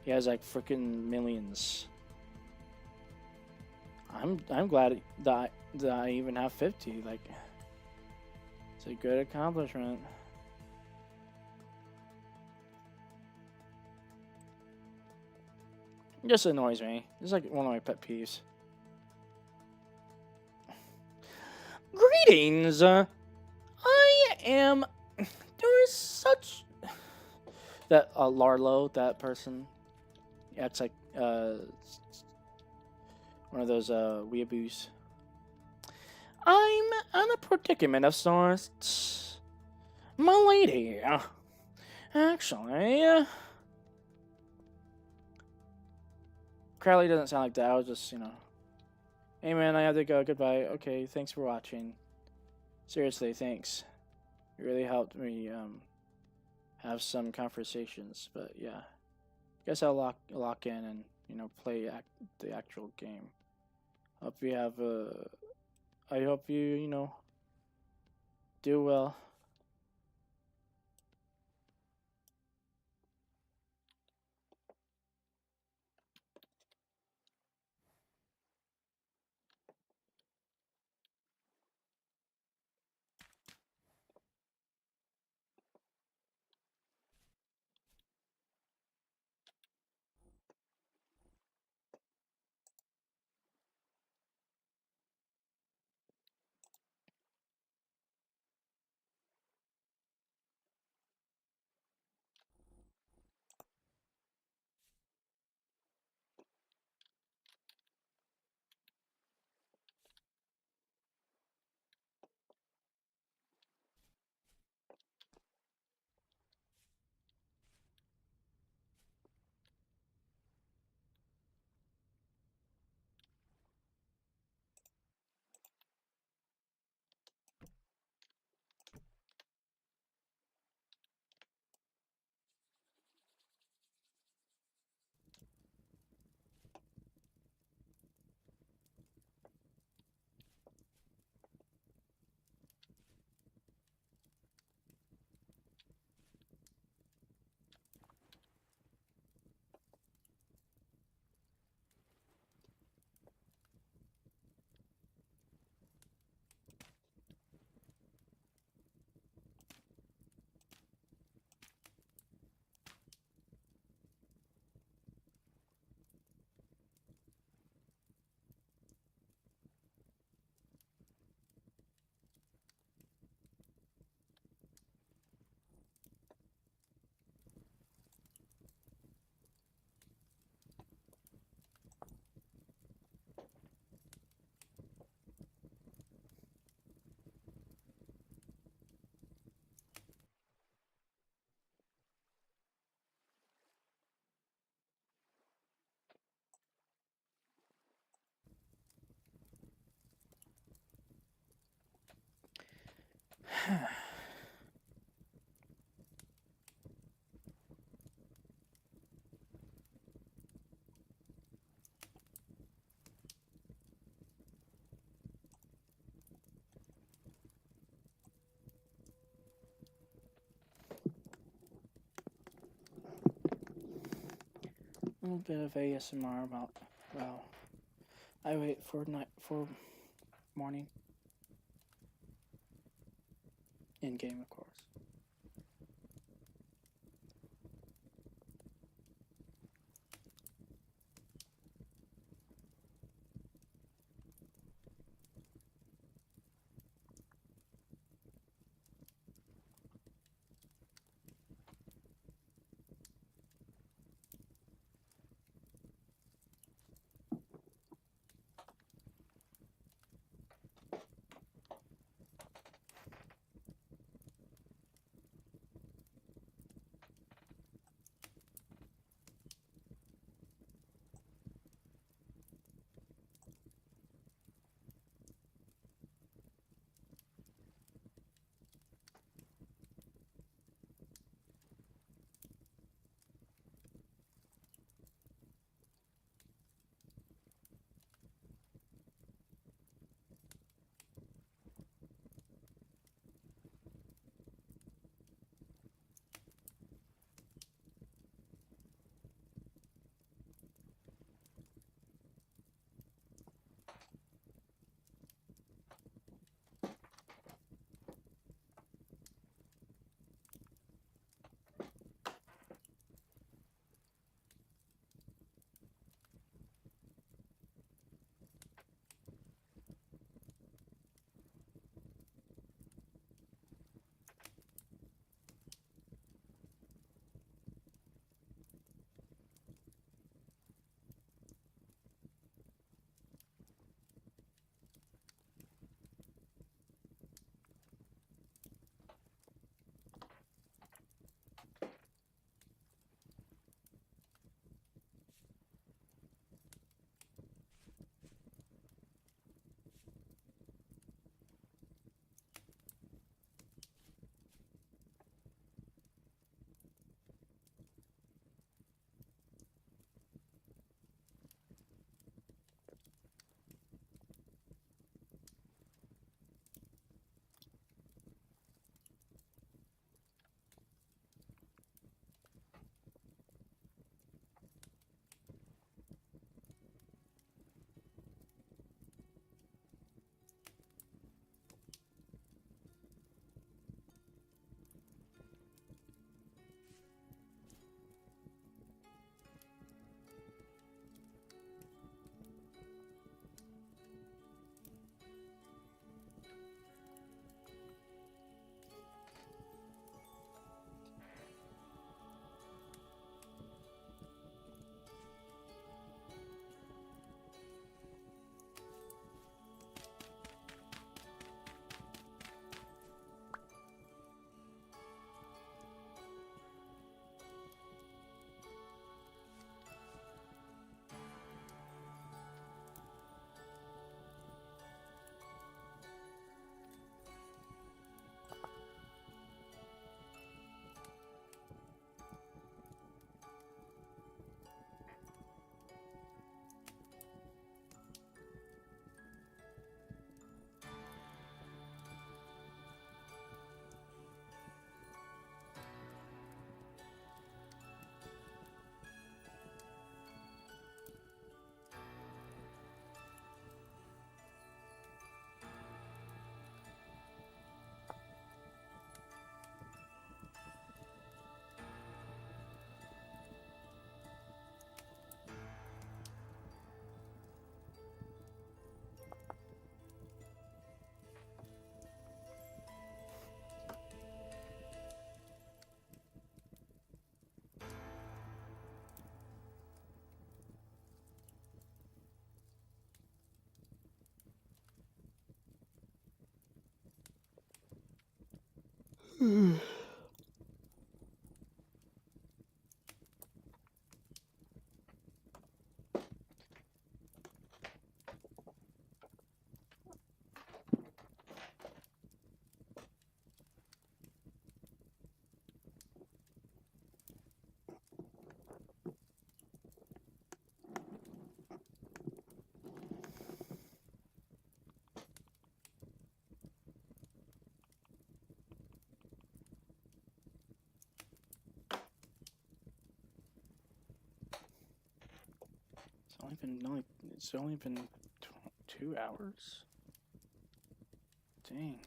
He has like freaking millions. I'm glad that I even have 50. Like, it's a good accomplishment. It just annoys me. It's like one of my pet peeves. Greetings! I am... There is such... That, Larlo, that person. Yeah, it's like, one of those, weeaboos. I'm in a predicament of sorts. My lady. Actually, Crowley doesn't sound like that. I was just, hey man, I have to go. Goodbye. Okay, thanks for watching. Seriously, thanks. It really helped me have some conversations. But yeah, guess I'll lock in and play the actual game. Hope you have I hope you do well. A little bit of ASMR about I wait for morning in game, of course. It's only been 2 hours. Dang.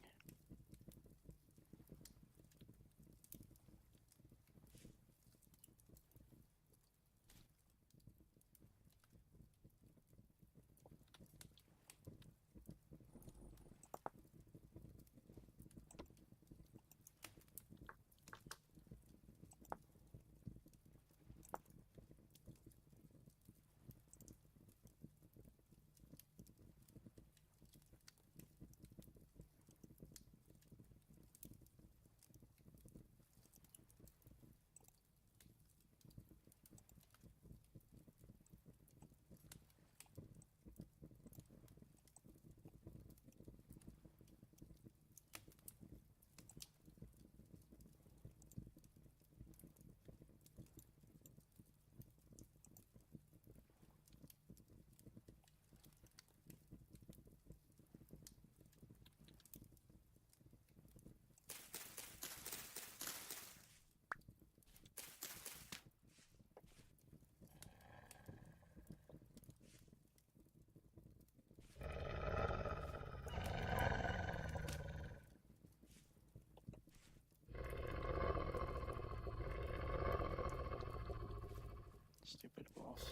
Stupid wolves.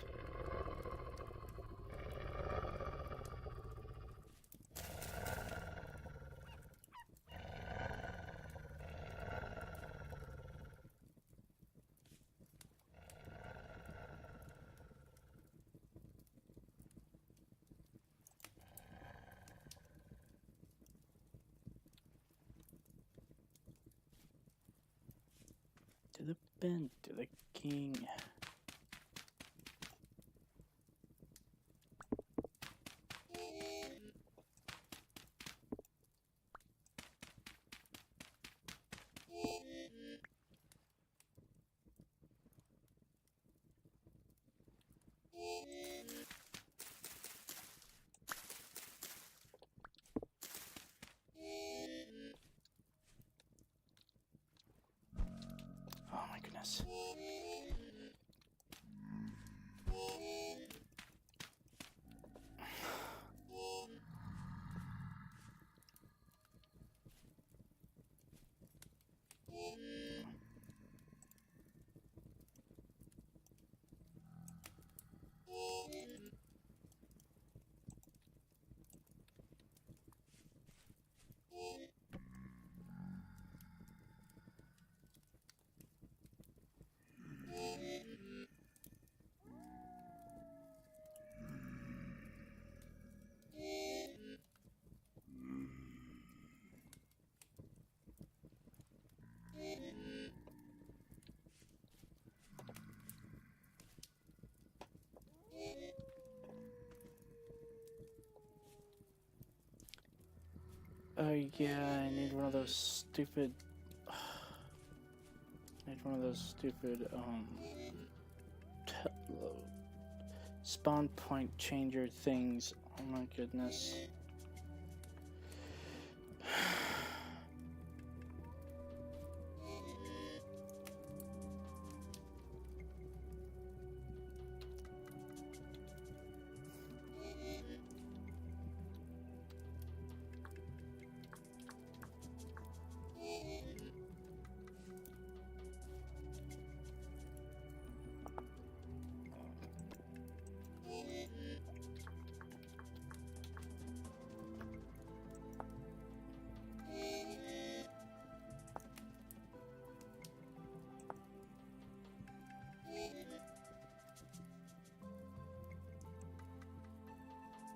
To the bend, to the king. Oh my goodness. Oh yeah, I need one of those stupid. I need one of those stupid spawn point changer things. Oh my goodness.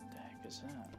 What the heck is that?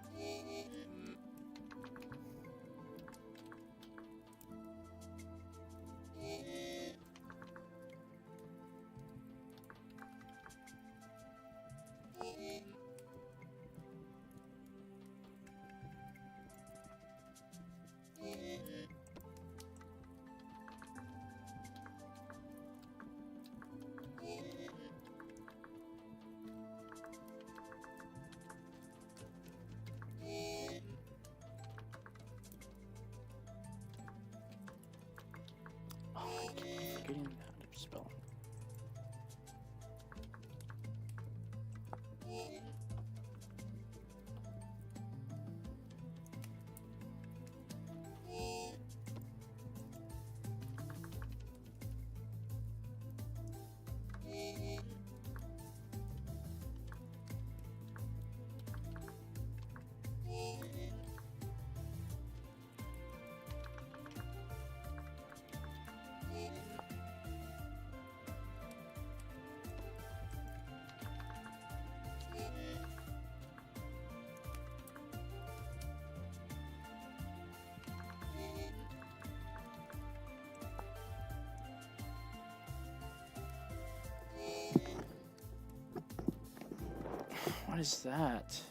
What is that?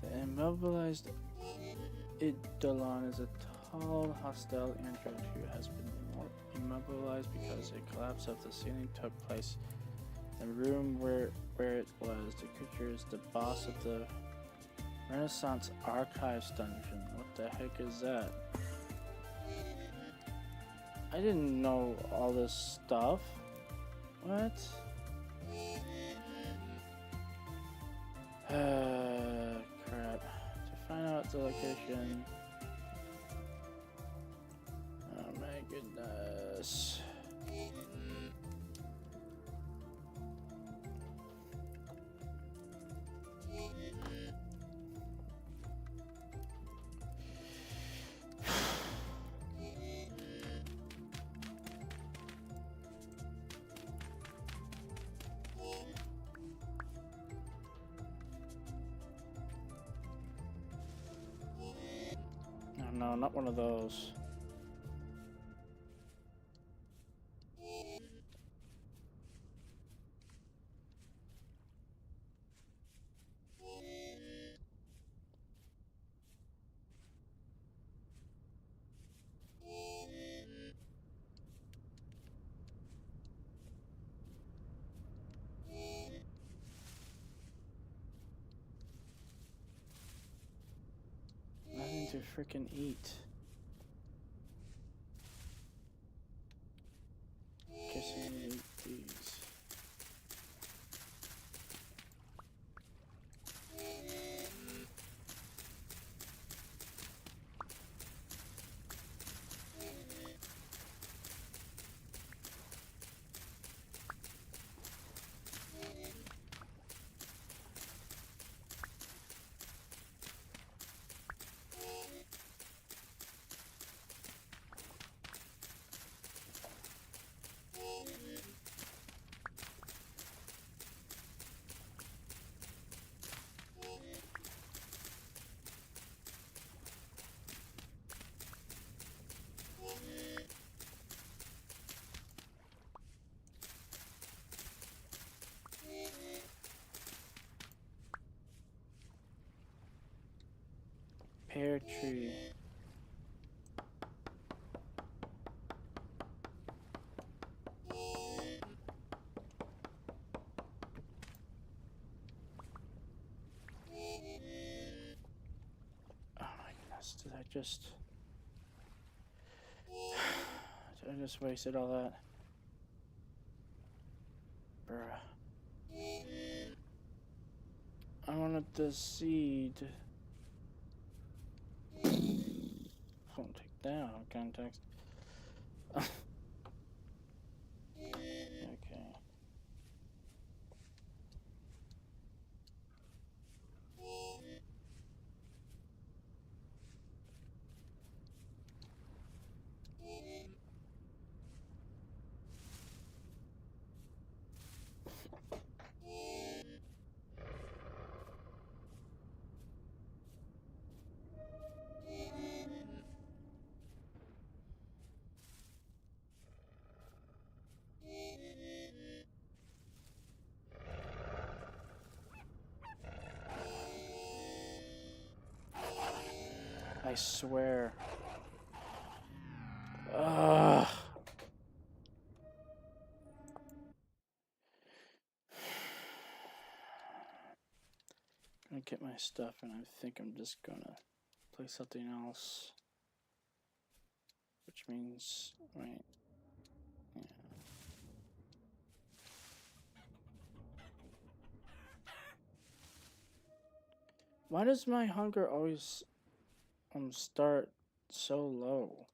The immobilized Eidolon is a tall, hostile android who has been immobilized because a collapse of the ceiling took place. The room where it was, the creature is the boss of the Renaissance Archives dungeon. What the heck is that? I didn't know all this stuff. What? Crap. To find out the location. Oh my goodness. No, not one of those. Nothing to freaking eat. Guess I need to eat these. Pear tree. Oh my goodness, did I just wasted all that? Bruh. I wanted the seed. Don't take that out of context. Okay. I swear. Ugh. gonna get my stuff, and I think I'm just gonna play something else, which means right. Yeah. Why does my hunger always start so low?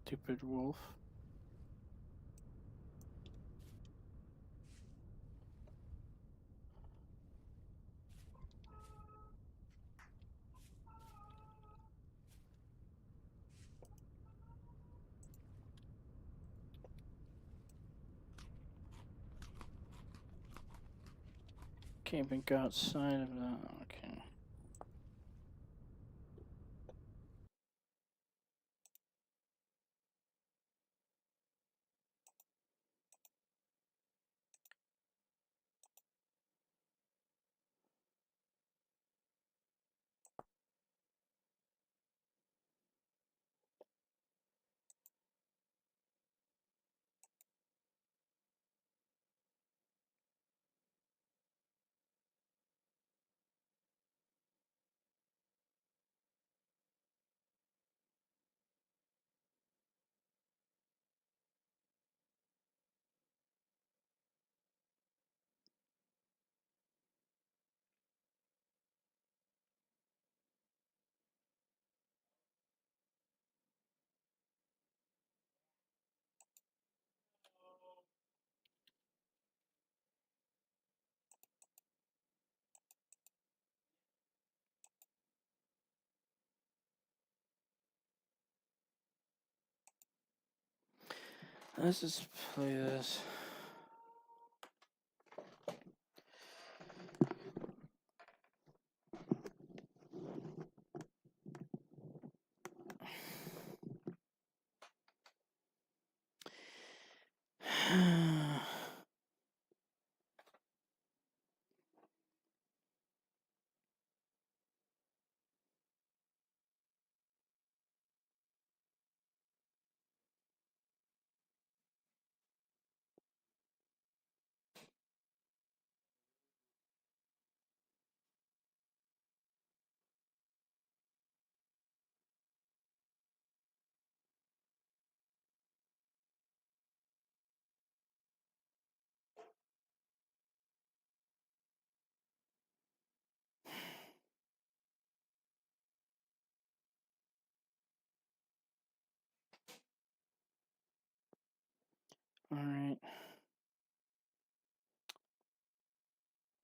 Stupid wolf. Can't even go outside of that. Okay. Let's just play this. Alright.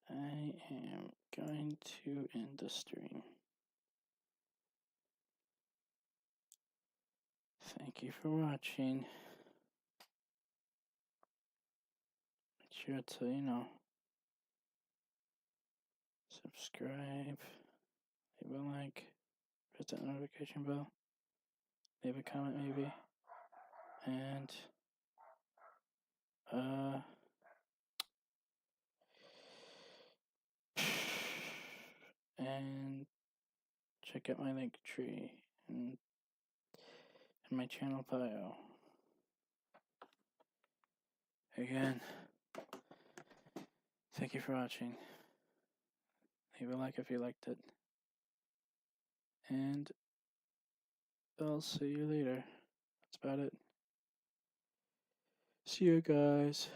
I am going to end the stream. Thank you for watching. Make sure to, subscribe, leave a like, press that notification bell, leave a comment maybe, and check out my link tree and my channel bio. Again, thank you for watching. Leave a like if you liked it. And I'll see you later. That's about it. See you guys.